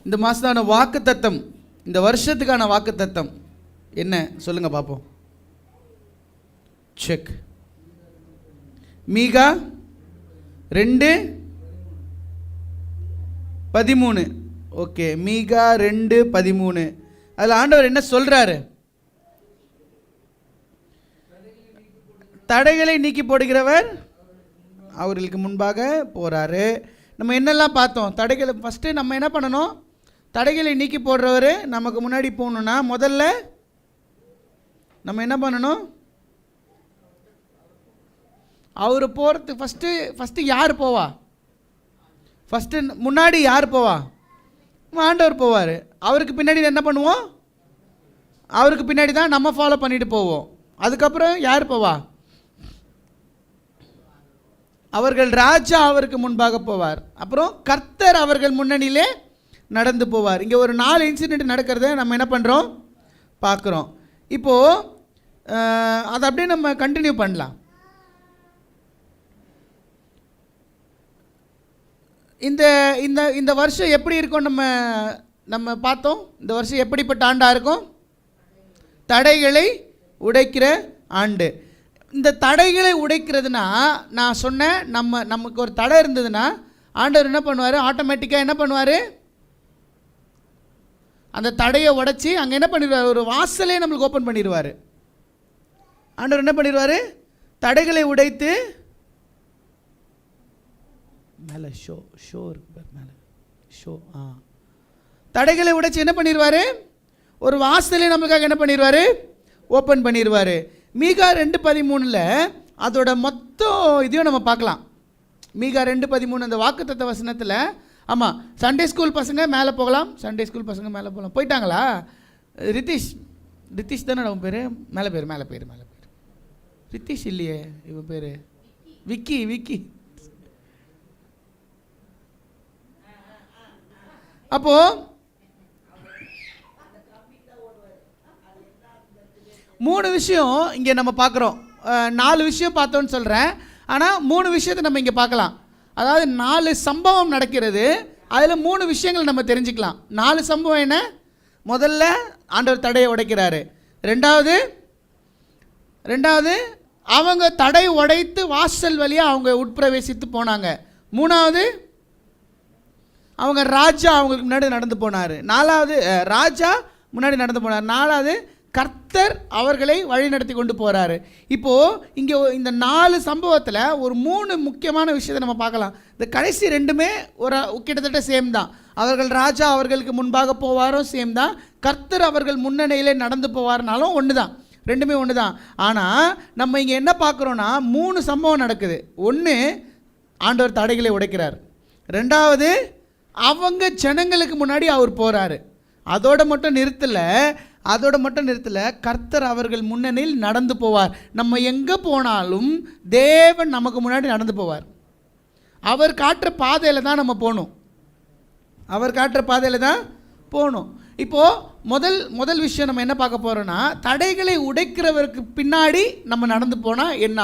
இந்த மாதத்தான வாக்கு தத்தம், இந்த வருஷத்துக்கான வாக்கு தத்தம் என்ன சொல்லுங்க பார்ப்போம். செக். மீகா 2:13. ஓகே, மீகா 2:13. அதில் ஆண்டவர் என்ன சொல்றாரு? தடைகளை நீக்கி போடுகிறவர் அவர்களுக்கு முன்பாக போறாரு. நம்ம என்னெல்லாம் பார்த்தோம்? தடைகளை ஃபஸ்ட்டு நம்ம என்ன பண்ணணும்? தடைகளை நீக்கி போடுறவர் நமக்கு முன்னாடி போகணுன்னா முதல்ல நம்ம என்ன பண்ணணும்? அவர் போகிறதுக்கு ஃபஸ்ட்டு யார் போவா? ஃபஸ்ட்டு முன்னாடி யார் போவா? ஆண்டவர் போவார். அவருக்கு பின்னாடி என்ன பண்ணுவோம்? அவருக்கு பின்னாடி தான் நம்ம ஃபாலோ பண்ணிட்டு போவோம். அதுக்கப்புறம் யார் போவா? அவர்கள் ராஜா அவருக்கு முன்பாக போவார். அப்புறம் கர்த்தர் அவர்கள் முன்னணியிலே நடந்து போவார். இங்கே ஒரு 4 இன்சிடென்ட் நடக்கிறத நம்ம என்ன பண்ணுறோம்? பார்க்குறோம். இப்போது அதை அப்படியே நம்ம கண்டினியூ பண்ணலாம். இந்த இந்த இந்த வருஷம் எப்படி இருக்கும்? நம்ம பார்த்தோம். இந்த வருஷம் எப்படிப்பட்ட ஆண்டாக இருக்கும்? தடைகளை உடைக்கிற ஆண்டு. இந்த தடைகளை உடைக்கிறதுனா, நான் சொன்னேன், நமக்கு ஒரு தடை இருந்ததுன்னா ஆண்டவர் என்ன பண்ணுவார்? ஆட்டோமேட்டிக்காக என்ன பண்ணுவார்? அந்த தடையை உடைச்சி அங்கே என்ன பண்ணிடுவார்? ஒரு வாசலே நம்மளுக்கு ஓப்பன் பண்ணிடுவார். ஆண்டவர் என்ன பண்ணிடுவார்? தடைகளை உடைத்து மேலே ஷோ இருக்கு, மேலே ஷோ தடைகளை உடைச்சி என்ன பண்ணிடுவார்? ஒரு வாசலே நம்மளுக்காக என்ன பண்ணிடுவார்? ஓப்பன் பண்ணிடுவார். மீகா 2:13 அதோட மொத்தம் இதையும் நம்ம பார்க்கலாம். மீகா 2:13 அந்த வாக்குத்தத்த வசனத்தில். ஆமாம், சண்டே ஸ்கூல் பசங்க மேலே போகலாம். சண்டே ஸ்கூல் பசங்க மேலே போகலாம். போயிட்டாங்களா? ரித்திஷ் தானே அவன் பேர்? மேலே பேர். ரித்திஷ் இல்லையே, இவன் பேர் விக்கி. அப்போ 3 விஷயம் இங்கே நம்ம பார்க்குறோம். 4 விஷயம் பார்த்தோன்னு சொல்கிறேன், ஆனால் 3 விஷயத்தை நம்ம இங்கே பார்க்கலாம். அதாவது 4 சம்பவம் நடக்கிறது, அதில் 3 விஷயங்கள் நம்ம தெரிஞ்சுக்கலாம். 4 சம்பவம் என்ன? முதல்ல ஆண்டவர் தடையை உடைக்கிறாரு. ரெண்டாவது அவங்க தடை உடைத்து வாசல் வழியாக அவங்க உட்பிரவேசித்து போனாங்க. 3வது அவங்க ராஜா அவங்களுக்கு முன்னாடி நடந்து போனார். 4வது ராஜா முன்னாடி நடந்து போனார். 4வது கர்த்தர் அவர்களை வழி நடத்தி கொண்டு போகிறாரு. இப்போது இங்கே இந்த 4 சம்பவத்தில் ஒரு 3 முக்கியமான விஷயத்தை நம்ம பார்க்கலாம். இந்த கடைசி 2மே ஒரு கிட்டத்தட்ட சேம் தான். அவர்கள் ராஜா அவர்களுக்கு முன்பாக போவாரும் சேம் தான். கர்த்தர் அவர்கள் முன்னணியிலே நடந்து போவார்னாலும் ஒன்று தான். 2மே ஒன்று தான். ஆனால் நம்ம இங்கே என்ன பார்க்குறோன்னா 3 சம்பவம் நடக்குது. 1, ஆண்டவர் தடைகளை உடைக்கிறார். 2வது அவங்க ஜனங்களுக்கு முன்னாடி அவர் போகிறாரு. அதோட மட்டும் நிறுத்தலை, கர்த்தர் அவர்கள் முன்னணியில் நடந்து போவார். நம்ம எங்கே போனாலும் தேவன் நமக்கு முன்னாடி நடந்து போவார். அவர் காட்டுற பாதையில் தான் நம்ம போகணும். இப்போது முதல் விஷயம் நம்ம என்ன பார்க்க போகிறோன்னா, தடைகளை உடைக்கிறவருக்கு பின்னாடி நம்ம நடந்து போனால் என்ன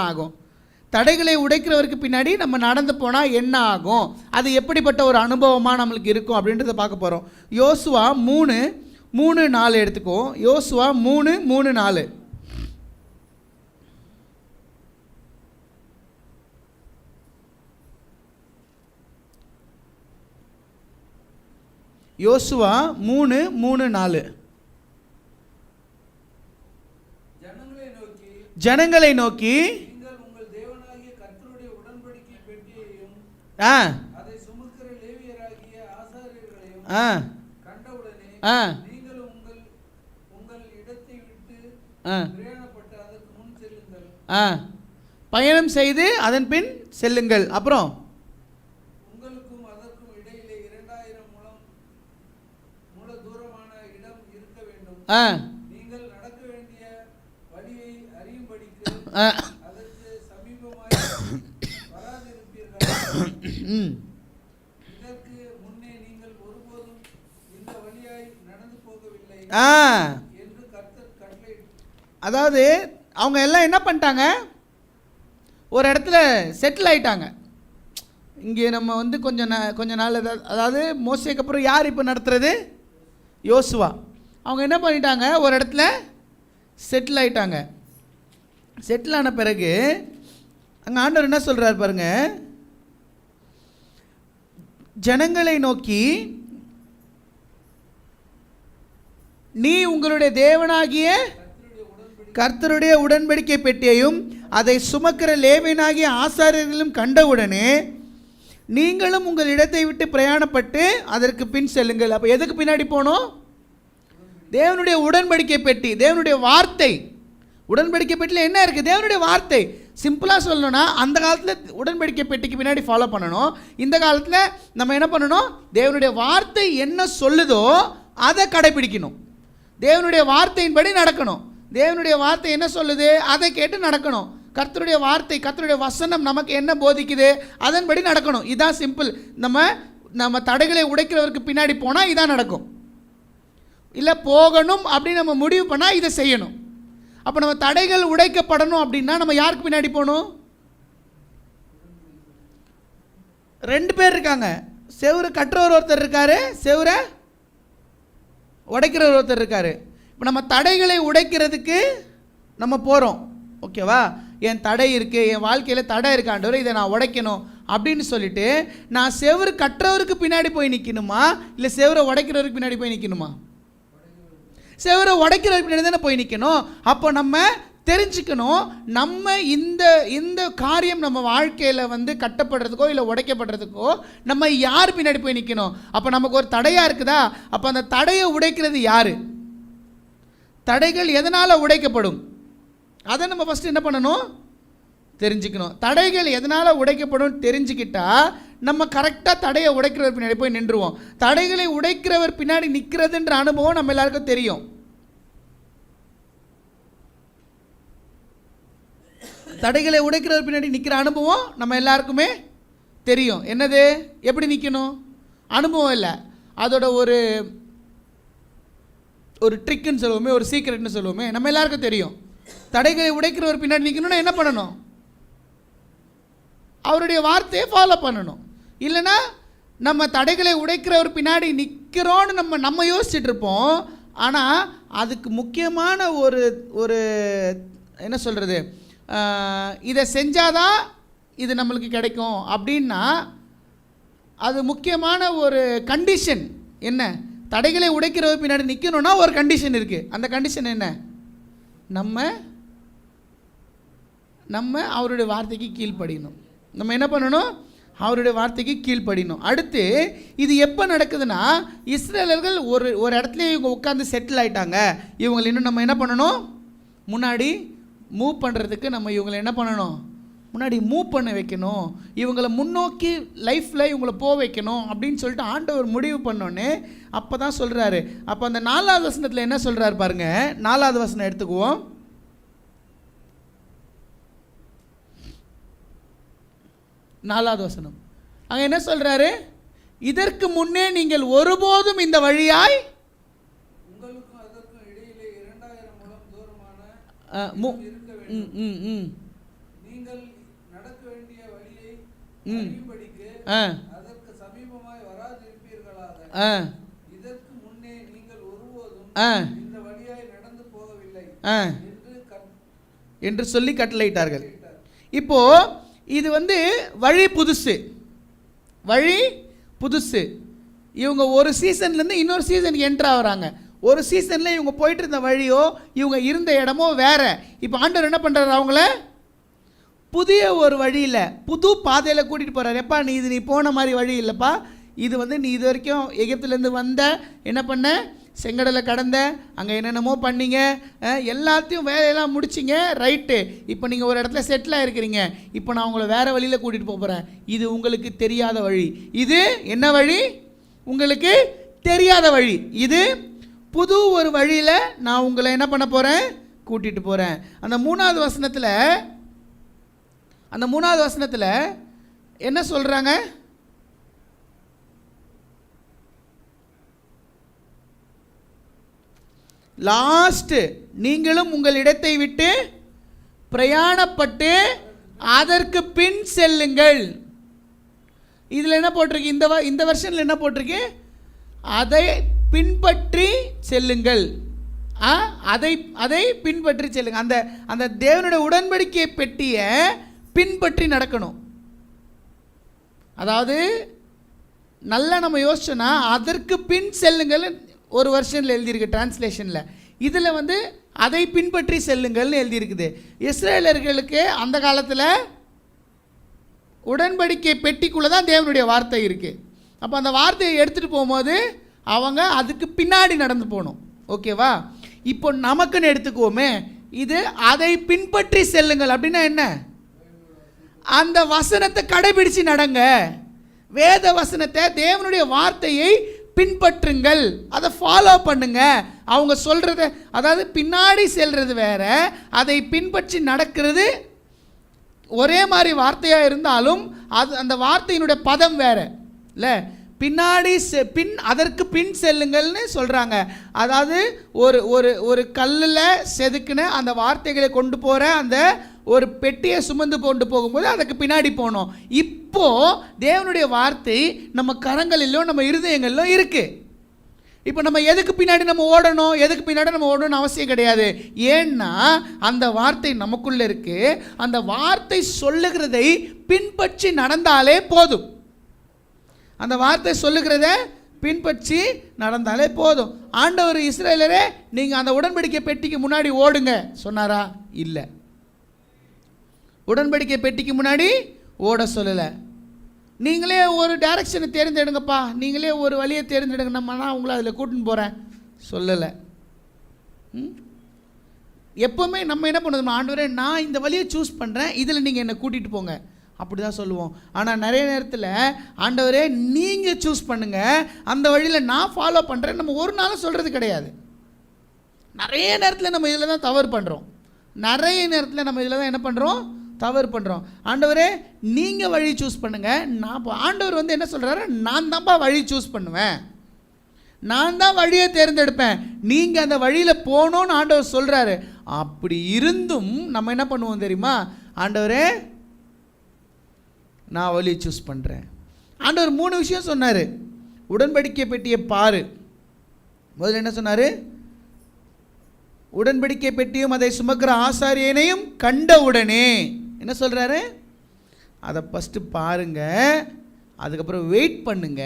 ஆகும்? அது எப்படிப்பட்ட ஒரு அனுபவமாக நம்மளுக்கு இருக்கும் அப்படின்றத பார்க்க போகிறோம். யோசுவா 3:4 எடுத்துக்கோ. யோசுவா 3:4. யோசுவா 3:4. ஜனங்களை நோக்கி அதை சுமக்கிற லேவியராகிய ஆசாரியர்களையும் கண்டவுடனே நீங்கள் உங்கள் இடத்தை விட்டு பிரயாணப்பட்டு அதற்கு முன் செல்லுங்கள். பயணம் செய்து அதன் பின் செல்லுங்கள். அப்புறம் உங்களுக்கும் அதற்கும் இடையிலே 2000 முழ தூரமான இடம் இருக்க வேண்டும். நீங்கள் நடக்க வேண்டிய வழியை அறியும்படிக்கு அதற்கு சமீபமாய் இதற்கு முன்னே நீங்கள் ஒருபோதும் இந்த வழியாய் நடந்து போகவில்லை என்று கர்த்தர் கட்டளையிட்டார். அதாவது அவங்க எல்லாம் என்ன பண்ணிட்டாங்க? ஒரு இடத்துல செட்டில் ஆயிட்டாங்க. இங்கே நம்ம வந்து கொஞ்ச நாள் அதாவது மோசேக்கு அப்புறம் யார் இப்போ நடத்துறது? யோசுவா. அவங்க என்ன பண்ணிட்டாங்க, ஒரு இடத்துல செட்டில் ஆயிட்டாங்க. செட்டில் ஆன பிறகு அங்கே ஆண்டவர் என்ன சொல்கிறார் பாருங்க, ஜனங்களை நோக்கி நீ உங்களுடைய தேவனாகிய கர்த்தருடைய உடன்படிக்கை பெட்டியையும் அதை சுமக்கிற லேவியனாகிய ஆசாரியர்களும் கண்டவுடனே நீங்களும் உங்கள் இடத்தை விட்டு பிரயாணப்பட்டு அதற்கு பின் செல்லுங்கள். அப்போ எதுக்கு பின்னாடி போனோம்? தேவனுடைய உடன்படிக்கை பெட்டி, தேவனுடைய வார்த்தை. உடன்படிக்கை பெட்டியில் என்ன இருக்குது? தேவனுடைய வார்த்தை. சிம்பிளாக சொல்லணும்னா அந்த காலத்தில் உடன்படிக்கை பெட்டிக்கு பின்னாடி ஃபாலோ பண்ணணும். இந்த காலத்தில் நம்ம என்ன பண்ணணும்? தேவனுடைய வார்த்தை என்ன சொல்லுதோ அதை கடைபிடிக்கணும். தேவனுடைய வார்த்தையின்படி நடக்கணும். தேவனுடைய வார்த்தை என்ன சொல்லுது அதை கேட்டு நடக்கணும். கர்த்தருடைய வார்த்தை, கர்த்தருடைய வசனம் நமக்கு என்ன போதிக்குது அதன்படி நடக்கணும். இதான் சிம்பிள். நம்ம தடைகளை உடைக்கிறவருக்கு பின்னாடி போனால் இதான் நடக்கும். இல்லை போகணும் அப்படின்னு நம்ம முடிவு பண்ணால் இதை செய்யணும். அப்போ நம்ம தடைகள் உடைக்கப்படணும் அப்படின்னா நம்ம யாருக்கு பின்னாடி போகணும்? 2 பேர் இருக்காங்க. செவுரு கட்டுறவர் ஒருத்தர் இருக்காரு, செவுரை உடைக்கிறவர் ஒருத்தர் இருக்காரு. இப்போ நம்ம தடைகளை உடைக்கிறதுக்கு நம்ம போகிறோம். ஓகேவா? என் தடை இருக்குது, என் வாழ்க்கையில் தடை இருக்காண்டவர், இதை நான் உடைக்கணும் அப்படின்னு சொல்லிட்டு நான் செவுரு கட்டுறவருக்கு பின்னாடி போய் நிற்கணுமா இல்லை செவரை உடைக்கிறவருக்கு பின்னாடி போய் நிற்கணுமா? செவரை உடைக்கிறவருக்கு பின்னாடி தானே போய் நிற்கணும். அப்போ நம்ம தெரிஞ்சுக்கணும், நம்ம இந்த காரியம் நம்ம வாழ்க்கையில் வந்து கட்டப்படுறதுக்கோ இல்லை உடைக்கப்படுறதுக்கோ நம்ம யார் பின்னாடி போய் நிற்கணும்? அப்போ நமக்கு ஒரு தடையாக இருக்குதா? அப்போ அந்த தடையை உடைக்கிறது யார்? தடைகள் எதனால் உடைக்கப்படும் அதை நம்ம ஃபஸ்ட்டு என்ன பண்ணணும்? தெரிஞ்சுக்கணும். தடைகள் எதனால் உடைக்கப்படும் தெரிஞ்சுக்கிட்டா நம்ம கரெக்டாக தடையை உடைக்கிறவர் பின்னாடி போய் நின்றுவோம். தடைகளை உடைக்கிறவர் பின்னாடி நிற்கிறதுன்ற அனுபவம் நம்ம எல்லாருக்கும் தெரியும். தடைகளை உடைக்கிறவர் பின்னாடி நிற்கிற அனுபவம் நம்ம எல்லாருக்குமே தெரியும். என்னது? எப்படி நிற்கணும்? அனுபவம் இல்லை, அதோட ஒரு ட்ரிக்குன்னு சொல்லுவோமே, ஒரு சீக்ரெட்னு சொல்லுவோமே, நம்ம எல்லாருக்கும் தெரியும். தடைகளை உடைக்கிறவர் பின்னாடி நிற்கணும்னா என்ன பண்ணணும்? அவருடைய வார்த்தையை ஃபாலோ பண்ணணும். இல்லைன்னா நம்ம தடைகளை உடைக்கிறவர் பின்னாடி நிற்கிறோன்னு நம்ம யோசிச்சுட்டு இருப்போம். ஆனால் அதுக்கு முக்கியமான ஒரு என்ன சொல்கிறது, இதை செஞ்சாதான் இது நம்மளுக்கு கிடைக்கும் அப்படின்னா அது முக்கியமான ஒரு கண்டிஷன். என்ன? தடைகளை உடைக்கிறவர் பின்னாடி நிற்கணும்னா ஒரு கண்டிஷன் இருக்குது. அந்த கண்டிஷன் என்ன? நம்ம அவருடைய வார்த்தைக்கு கீழ்ப்படியணும். நம்ம என்ன பண்ணணும்? அவருடைய வார்த்தைக்கு கீழ்ப்படியணும். அடுத்து இது எப்போ நடக்குதுன்னா, இஸ்ரேலர்கள் ஒரு இடத்துல இவங்க உட்காந்து செட்டில் ஆகிட்டாங்க. இவங்களை இன்னும் நம்ம என்ன பண்ணணும்? முன்னாடி மூவ் பண்ணுறதுக்கு நம்ம இவங்களை என்ன பண்ணணும்? முன்னாடி மூவ் பண்ண வைக்கணும். இவங்களை முன்னோக்கி லைஃப்பில் இவங்களை போக வைக்கணும் அப்படின்னு சொல்லிட்டு ஆண்டவர் முடிவு பண்ணோன்னே அப்போ தான் சொல்கிறாரு. அப்போ அந்த 4வது வசனத்தில் என்ன சொல்கிறாரு பாருங்க. 4வது வசனம் எடுத்துக்குவோம். 4வது வசனம் அங்கே என்ன சொல்கிறாரு? இதற்கு முன்னே நீங்கள் ஒருபோதும் இந்த வழியாய் நீங்கள் நடக்க வேண்டிய வழியை அதற்கு சமீபமாய் வராதிருப்பீர்களாக. இதற்கு முன்னே நீங்கள் ஒருபோதும் இந்த வழியாய் நடந்து போகவில்லை என்று சொல்லி கட்டளையிட்டார்கள். இப்போ இது வந்து வழி புதுசு. இவங்க ஒரு சீசன்லேருந்து இன்னொரு சீசனுக்கு என்ட்ரு ஆகுறாங்க. ஒரு சீசனில் இவங்க போயிட்டு இருந்த வழியோ இவங்க இருந்த இடமோ வேற. இப்போ ஆண்டவர் என்ன பண்ணுறாரு? அவங்கள புதிய ஒரு வழியில் புது பாதையில் கூட்டிகிட்டு போகிறார். எப்பா நீ போன மாதிரி வழி இல்லைப்பா, இது வந்து நீ இது வரைக்கும் எகிப்துலேருந்து வந்த, என்ன பண்ண, செங்கடலை கடந்த, அங்கே என்னென்னமோ பண்ணீங்க, எல்லாத்தையும் வேலையெல்லாம் முடிச்சிங்க, ரைட்டு. இப்போ நீங்கள் ஒரு இடத்துல செட்டிலாக இருக்கிறீங்க. இப்போ நான் உங்களை வேறு வழியில் கூட்டிகிட்டு போகிறேன். இது உங்களுக்கு தெரியாத வழி. இது என்ன வழி? உங்களுக்கு தெரியாத வழி. இது புது ஒரு வழியில் நான் உங்களை என்ன பண்ண போகிறேன்? கூட்டிகிட்டு போகிறேன். அந்த 3வது வசனத்தில் என்ன சொல்கிறாங்க? லாஸ்ட், நீங்களும் உங்கள் இடத்தை விட்டு பிரயாணப்பட்டு அதற்கு பின் செல்லுங்கள். இதில் என்ன போட்டிருக்கு, இந்த வெர்ஷனில் என்ன போட்டிருக்கு, அதை பின்பற்றி செல்லுங்கள். அதை பின்பற்றி செல்லுங்க. அந்த தேவனுடைய உடன்படிக்கை பெட்டியை பின்பற்றி நடக்கணும். அதாவது நல்லா நம்ம யோசிச்சோன்னா அதற்கு பின் செல்லுங்கள் ஒரு வெர்ஷனில் எழுதியிருக்கு டிரான்ஸ்லேஷனில். இதில் அதை பின்பற்றி செல்லுங்கள்னு எழுதியிருக்குது. இஸ்ரேலர்களுக்கு அந்த காலத்தில் உடன்படிக்கை பெட்டிக்குள்ளே தான் தேவனுடைய வார்த்தை இருக்குது. அப்போ அந்த வார்த்தையை எடுத்துகிட்டு போகும்போது அவங்க அதுக்கு பின்னாடி நடந்து போகணும். ஓகேவா? இப்போ நமக்குன்னு எடுத்துக்குவோமே, இது அதை பின்பற்றி செல்லுங்கள் அப்படின்னா என்ன, அந்த வசனத்தை கடைபிடிச்சு நடங்க. வேத வசனத்தை, தேவனுடைய வார்த்தையை பின்பற்றுங்கள், அதை ஃபாலோ பண்ணுங்க. அவங்க சொல்கிறத, அதாவது பின்னாடி செல்றது வேற, அதை பின்பற்றி நடக்கிறது ஒரே மாதிரி வார்த்தையாக இருந்தாலும் அது அந்த வார்த்தையினுடைய பதம் வேற இல்லை. பின்னாடி அதற்கு பின் செல்லுங்கள்னு சொல்கிறாங்க. அதாவது ஒரு கல்லில் செதுக்கின அந்த வார்த்தைகளை கொண்டு போகிற அந்த ஒரு பெட்டியை சுமந்து கொண்டு போகும்போது அதுக்கு பின்னாடி போனோம். இப்போ தேவனுடைய வார்த்தை நம்ம கரங்களிலும் நம்ம இருதயங்களிலும் இருக்கு. இப்போ நம்ம எதுக்கு பின்னாடி நம்ம ஓடணும்னு அவசியம் கிடையாது. ஏன்னா அந்த வார்த்தை நமக்குள்ள இருக்கு. அந்த வார்த்தை சொல்லுகிறதை பின்பற்றி நடந்தாலே போதும். அந்த வார்த்தை சொல்லுகிறத பின்பற்றி நடந்தாலே போதும். ஆண்டவர் இஸ்ரவேலரே நீங்கள் அந்த உடன்படிக்கை பெட்டிக்கு முன்னாடி ஓடுங்க சொன்னாரா? இல்லை. உடன்படிக்கை பெட்டிக்கு முன்னாடி ஓட சொல்லலை. நீங்களே ஒரு டைரக்ஷனை தேர்ந்தெடுங்கப்பா, நீங்களே ஒரு வழியை தேர்ந்தெடுங்க, நான் உங்களை அதில் கூட்டின்னு போகிறேன் சொல்லலை. எப்போவுமே நம்ம என்ன பண்ணுவோம், ஆண்டவரே நான் இந்த வழியை சூஸ் பண்ணுறேன், இதில் நீங்கள் என்னை கூட்டிகிட்டு போங்க அப்படி தான் சொல்லுவோம். ஆனால் நிறைய நேரத்தில் ஆண்டவரே நீங்கள் சூஸ் பண்ணுங்கள், அந்த வழியில் நான் ஃபாலோ பண்ணுறேன் நம்ம ஒரு நாளும் சொல்கிறது கிடையாது. நிறைய நேரத்தில் நம்ம இதில் தான் தவறு பண்ணுறோம். தவறு பண்ணுறோம். ஆண்டவரே நீங்கள் வழி சூஸ் பண்ணுங்கள். ஆண்டவர் என்ன சொல்கிறாரு, நான் தான்ப்பா வழி சூஸ் பண்ணுவேன், நான் தான் வழியை தேர்ந்தெடுப்பேன், நீங்கள் அந்த வழியில் போகணுன்னு ஆண்டவர் சொல்கிறாரு. அப்படி இருந்தும் நம்ம என்ன பண்ணுவோம் தெரியுமா, ஆண்டவரே நான் வழியை சூஸ் பண்ணுறேன். ஆண்டவர் 3 விஷயம் சொன்னார். உடன்படிக்கை பெட்டியை பாரு. முதல்ல என்ன சொன்னார், உடன்படிக்கை பெட்டியும் அதை சுமக்கிற ஆசாரியனையும் கண்டவுடனே என்ன சொல்கிறாரு, அதை ஃபஸ்ட்டு பாருங்க, அதுக்கப்புறம் வெயிட் பண்ணுங்க,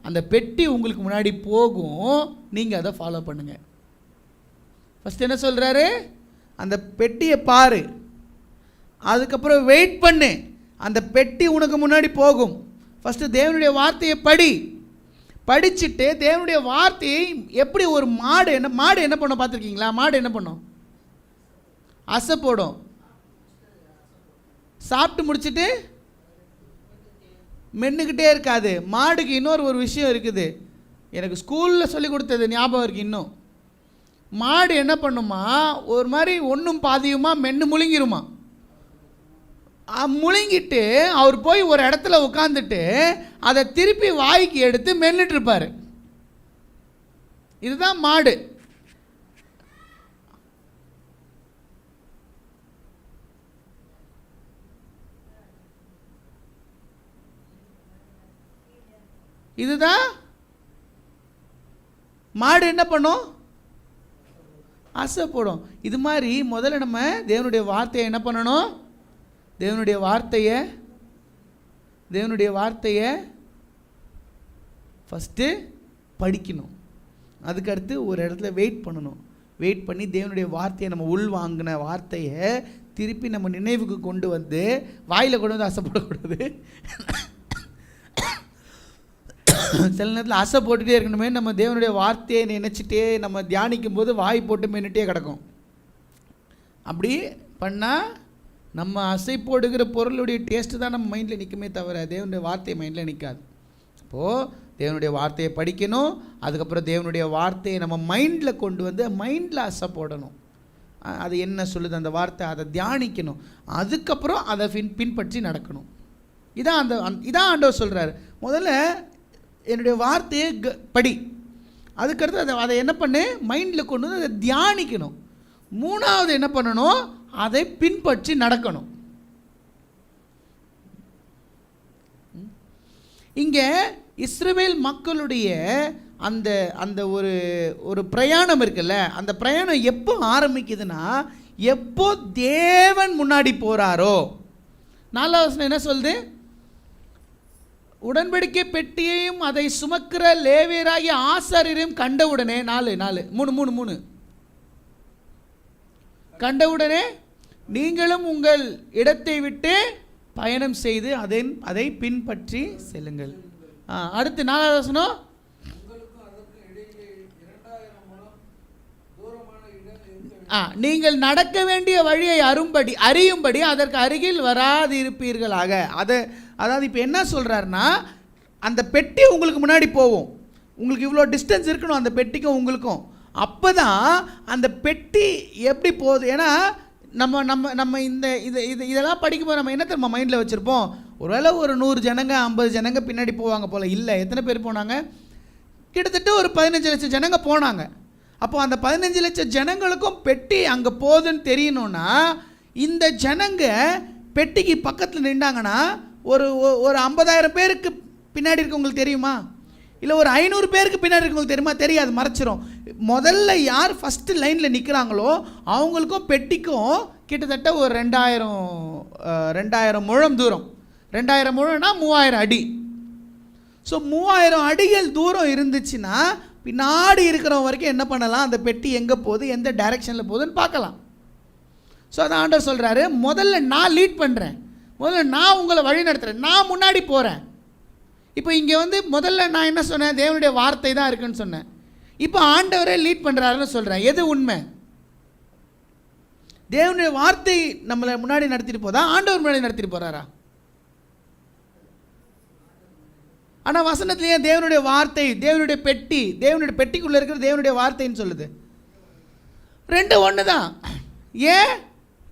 அந்த பெட்டி உங்களுக்கு முன்னாடி போகும், நீங்கள் அதை ஃபாலோ பண்ணுங்க. ஃபஸ்ட் என்ன சொல்கிறாரு, அந்த பெட்டியை பாரு, அதுக்கப்புறம் வெயிட் பண்ணு, அந்த பெட்டி உனக்கு முன்னாடி போகும். ஃபஸ்ட்டு தேவனுடைய வார்த்தையை படிச்சுட்டு தேவனுடைய வார்த்தையை எப்படி ஒரு மாடு என்ன பண்ணும் பார்த்துருக்கீங்களா? மாடு என்ன பண்ணும், அசை போடும். சாப்பிட்டு முடிச்சுட்டு மென்னுக்கிட்டே இருக்காது. மாடுக்கு இன்னொரு விஷயம் இருக்குது, எனக்கு ஸ்கூலில் சொல்லி கொடுத்தது ஞாபகம் இருக்குது இன்னும். மாடு என்ன பண்ணுமா, ஒரு மாதிரி ஒன்றும் பாதியுமா மென்று முழுங்கிருமா. முழுங்கிட்டு அவர் போய் ஒரு இடத்துல உட்காந்துட்டு அதை திருப்பி வாய்க்கு எடுத்து மென்னுட்டு இருப்பார். இதுதான் மாடு. இதுதான் மாடு என்ன பண்ணும், அசை போடும். இது மாதிரி முதல்ல நம்ம தேவனுடைய வார்த்தையை என்ன பண்ணணும், தேவனுடைய வார்த்தையை ஃபஸ்ட்டு படிக்கணும். அதுக்கடுத்து ஒரு இடத்துல வெயிட் பண்ணணும். வெயிட் பண்ணி தேவனுடைய வார்த்தையை, நம்ம உள்வாங்கின வார்த்தையை திருப்பி நம்ம நினைவுக்கு கொண்டு வந்து வாயில் கொண்டு வந்து அசைப்படக்கூடாது. சில நேரத்தில் அசை போட்டுகிட்டே இருக்கணுமே. நம்ம தேவனுடைய வார்த்தையை நினச்சிட்டே நம்ம தியானிக்கும் போது வாய் போட்டு மென்னுட்டே கிடக்கும். அப்படி பண்ணால் நம்ம அசை போடுகிற பொருளுடைய டேஸ்ட்டு தான் நம்ம மைண்டில் நிற்குமே தவிர தேவனுடைய வார்த்தை மைண்டில் நிற்காது. அப்போது தேவனுடைய வார்த்தையை படிக்கணும், அதுக்கப்புறம் தேவனுடைய வார்த்தையை நம்ம மைண்டில் கொண்டு வந்து மைண்டில் அசை போடணும். அது என்ன சொல்லுது அந்த வார்த்தை, அதை தியானிக்கணும், அதுக்கப்புறம் அதை பின்பற்றி நடக்கணும். இதான் ஆண்டவர் சொல்கிறாரு. முதல்ல என்னுடைய வார்த்தையை படி, அதுக்கடுத்து அதை என்ன பண்ணு, மைண்டில் கொண்டு வந்து அதை தியானிக்கணும். 3வது என்ன பண்ணணும், அதை பின்பற்றி நடக்கணும். இங்கே இஸ்ரவேல் மக்களுடைய அந்த அந்த ஒரு ஒரு பிரயாணம் இருக்குல்ல, அந்த பிரயாணம் எப்போ ஆரம்பிக்குதுன்னா, எப்போ தேவன் முன்னாடி போகிறாரோ. 4வது வசனம் என்ன சொல்லுது? உடன்படிக்கை பெட்டியையும் அதை சுமக்கிற லேவியராகிய ஆசாரியரையும் கண்டவுடனே 3 கண்டவுடனே நீங்களும் உங்கள் இடத்தை விட்டு பயணம் செய்து அதை பின்பற்றி செல்லுங்கள். அடுத்து 4வது வசனம், நீங்கள் நடக்க வேண்டிய வழியை அறியும்படி அதற்கு அருகில் வராதிருப்பீர்களாக. அதாவது இப்போ என்ன சொல்கிறாருன்னா, அந்த பெட்டி உங்களுக்கு முன்னாடி போகும், உங்களுக்கு இவ்வளோ டிஸ்டன்ஸ் இருக்கணும் அந்த பெட்டிக்கும் உங்களுக்கும். அப்போ தான் அந்த பெட்டி எப்படி போகுது. ஏன்னா நம்ம நம்ம நம்ம இந்த இதெல்லாம் படிக்கும்போது நம்ம என்ன தெரியுமா மைண்டில் வச்சுருப்போம், ஒருவேளை ஒரு 100 ஜனங்க 50 ஜனங்க பின்னாடி போவாங்க போல். இல்லை, எத்தனை பேர் போனாங்க? கிட்டத்தட்ட ஒரு 15 லட்சம் ஜனங்க போனாங்க. அப்போ அந்த 15 லட்சம் ஜனங்களுக்கும் பெட்டி அங்கே போகுதுன்னு தெரியணும்னா, இந்த ஜனங்க பெட்டிக்கு பக்கத்தில் நின்றாங்கன்னா ஒரு 50,000 பேருக்கு பின்னாடி இருக்கவங்களுக்கு தெரியுமா? இல்லை ஒரு 500 பேருக்கு பின்னாடி இருக்கவங்களுக்கு தெரியுமா? தெரியாது, மறைச்சிரும். முதல்ல யார் ஃபஸ்ட்டு லைனில் நிற்கிறாங்களோ அவங்களுக்கும் பெட்டிக்கும் கிட்டத்தட்ட ஒரு 2000 முழம் தூரம். 2000 முழம்னா 3000 அடி. ஸோ 3000 அடிகள் தூரம் இருந்துச்சுன்னா பின்னாடி இருக்கிறவங்க வரைக்கும் என்ன பண்ணலாம், அந்த பெட்டி எங்கே போகுது, எந்த டைரெக்ஷனில் போகுதுன்னு பார்க்கலாம். ஸோ அதான் ஆண்டவர் சொல்கிறாரு, முதல்ல நான் லீட் பண்ணுறேன், முதல்ல நான் உங்களை வழி நடத்துகிறேன், நான் முன்னாடி போகிறேன். இப்போ இங்கே முதல்ல நான் என்ன சொன்னேன், தேவனுடைய வார்த்தை தான் இருக்குன்னு சொன்னேன். இப்போ ஆண்டவரே லீட் பண்ணுறாருன்னு சொல்கிறேன். எது உண்மை? தேவனுடைய வார்த்தை நம்மளை முன்னாடி நடத்திட்டு போதா, ஆண்டவர் முன்னாடி நடத்திட்டு போகிறாரா? ஆனால் வசனத்துலேயே தேவனுடைய வார்த்தை, தேவனுடைய பெட்டி, தேவனுடைய பெட்டிக்குள்ளே இருக்கிற தேவனுடைய வார்த்தைன்னு சொல்லுது. 2 ஒன்று தான். ஏன்?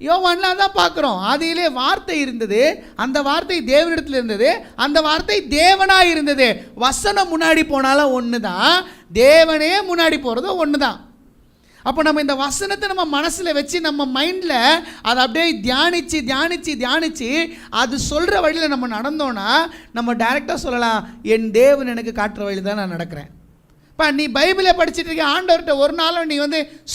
யோவான்லாம் தான் பார்க்குறோம், ஆதியிலே வார்த்தை இருந்தது, அந்த வார்த்தை தேவனிடத்தில் இருந்தது, அந்த வார்த்தை தேவனாக இருந்தது. வசனம் முன்னாடி போனாலும் ஒன்று தான், தேவனே முன்னாடி போகிறதும் ஒன்று தான். அப்போ நம்ம இந்த வசனத்தை நம்ம மனசில் வச்சு நம்ம மைண்டில் அதை அப்படியே தியானித்து அது சொல்கிற வழியில் நம்ம நடந்தோன்னா நம்ம டைரெக்டாக சொல்லலாம், என் தேவன் எனக்கு காட்டுற வழி தான் நான் நடக்கிறேன். இப்போ நீ பைபிளை படிச்சுட்டு இருக்க, ஆண்டவர்கிட்ட ஒரு நாளும் நீ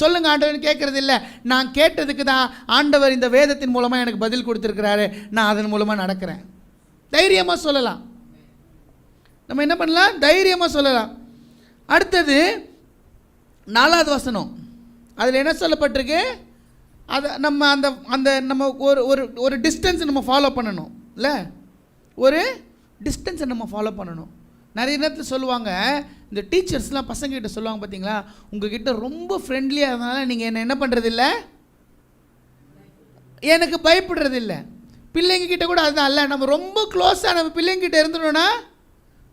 சொல்லுங்கள் ஆண்டவர்னு கேட்குறது இல்லை. நான் கேட்டதுக்கு தான் ஆண்டவர் இந்த வேதத்தின் மூலமாக எனக்கு பதில் கொடுத்துருக்கிறாரு, நான் அதன் மூலமாக நடக்கிறேன். தைரியமாக சொல்லலாம். நம்ம என்ன பண்ணலாம்? தைரியமாக சொல்லலாம். அடுத்தது 4வது வசனம், அதில் என்ன சொல்லப்பட்டிருக்கு? அதை நம்ம அந்த நம்ம ஒரு டிஸ்டன்ஸ் நம்ம ஃபாலோ பண்ணணும் இல்லை, ஒரு டிஸ்டன்ஸை நம்ம ஃபாலோ பண்ணணும். நிறைய நேரத்தில் சொல்லுவாங்க, இந்த டீச்சர்ஸ்லாம் பசங்கக்கிட்ட சொல்லுவாங்க பார்த்தீங்களா, உங்ககிட்ட ரொம்ப ஃப்ரெண்ட்லியாக இருந்தனால நீங்கள் என்ன பண்ணுறதில்ல, எனக்கு பயப்படுறதில்ல. பிள்ளைங்கக்கிட்ட கூட அதுதான் இல்லை, நம்ம ரொம்ப க்ளோஸாக நம்ம பிள்ளைங்கிட்ட இருந்துட்டோன்னா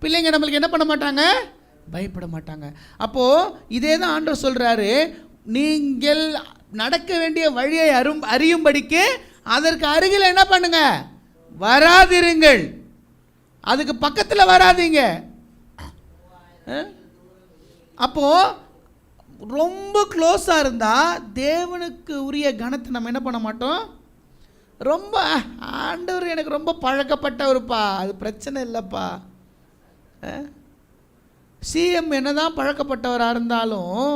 பிள்ளைங்க நம்மளுக்கு என்ன பண்ண மாட்டாங்க, பயப்பட மாட்டாங்க. அப்போது இதே தான் ஆண்டவர் சொல்கிறாரு, நீங்கள் நடக்க வேண்டிய வழியை அறியும்படிக்கு அதற்கு அருகில் என்ன பண்ணுங்க, வராதிருங்கள், அதுக்கு பக்கத்தில் வராதீங்க. அப்போ ரொம்ப க்ளோஸாக இருந்தால் தேவனுக்கு உரிய கணத்தை நம்ம என்ன பண்ண மாட்டோம். ரொம்ப ஆண்டவர் எனக்கு ரொம்ப பழக்கப்பட்டவருப்பா, அது பிரச்சனை இல்லைப்பா. சிஎம் என்ன தான் பழக்கப்பட்டவராக இருந்தாலும்,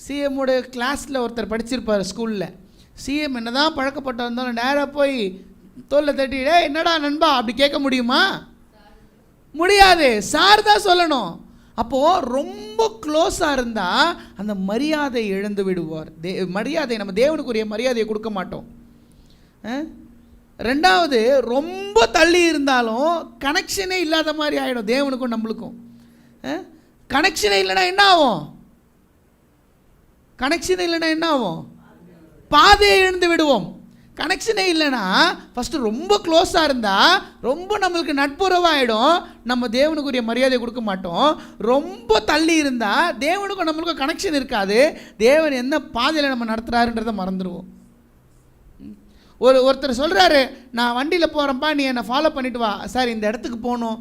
சிஎம்முடைய கிளாஸில் ஒருத்தர் படிச்சிருப்பார் ஸ்கூலில், சிஎம் என்ன தான் பழக்கப்பட்டவர் இருந்தாலும் நேராக போய் தோல்ல தட்டிடே என்னடா நண்பா அப்படி கேட்க முடியுமா? முடியாது, சார் தான் சொல்லணும். அப்போது ரொம்ப க்ளோஸாக இருந்தால் அந்த மரியாதை இழந்து விடுவார். மரியாதை, நம்ம தேவனுக்குரிய மரியாதையை கொடுக்க மாட்டோம். 2வது, ரொம்ப தள்ளி இருந்தாலும் கனெக்ஷனே இல்லாத மாதிரி ஆகிடும் தேவனுக்கும் நம்மளுக்கும். கனெக்ஷனே இல்லைன்னா என்ன ஆகும்? கனெக்ஷனே இல்லைன்னா என்ன ஆகும்? பாதையை இழந்து விடுவோம். கனெக்ஷனே இல்லைன்னா ஃபஸ்ட்டு ரொம்ப க்ளோஸாக இருந்தால் ரொம்ப நம்மளுக்கு நட்புறவாகிடும், நம்ம தேவனுக்குரிய மரியாதை கொடுக்க மாட்டோம். ரொம்ப தள்ளி இருந்தால் தேவனுக்கும் நம்மளுக்கும் கனெக்ஷன் இருக்காது, தேவன் என்ன பாதையில் நம்ம நடத்துகிறாருன்றதை மறந்துடுவோம். ஒருத்தர் சொல்கிறாரு, நான் வண்டியில் போகிறேன்ப்பா, நீ என்னை ஃபாலோ பண்ணிவிட்டு வா. சார் இந்த இடத்துக்கு போகணும்,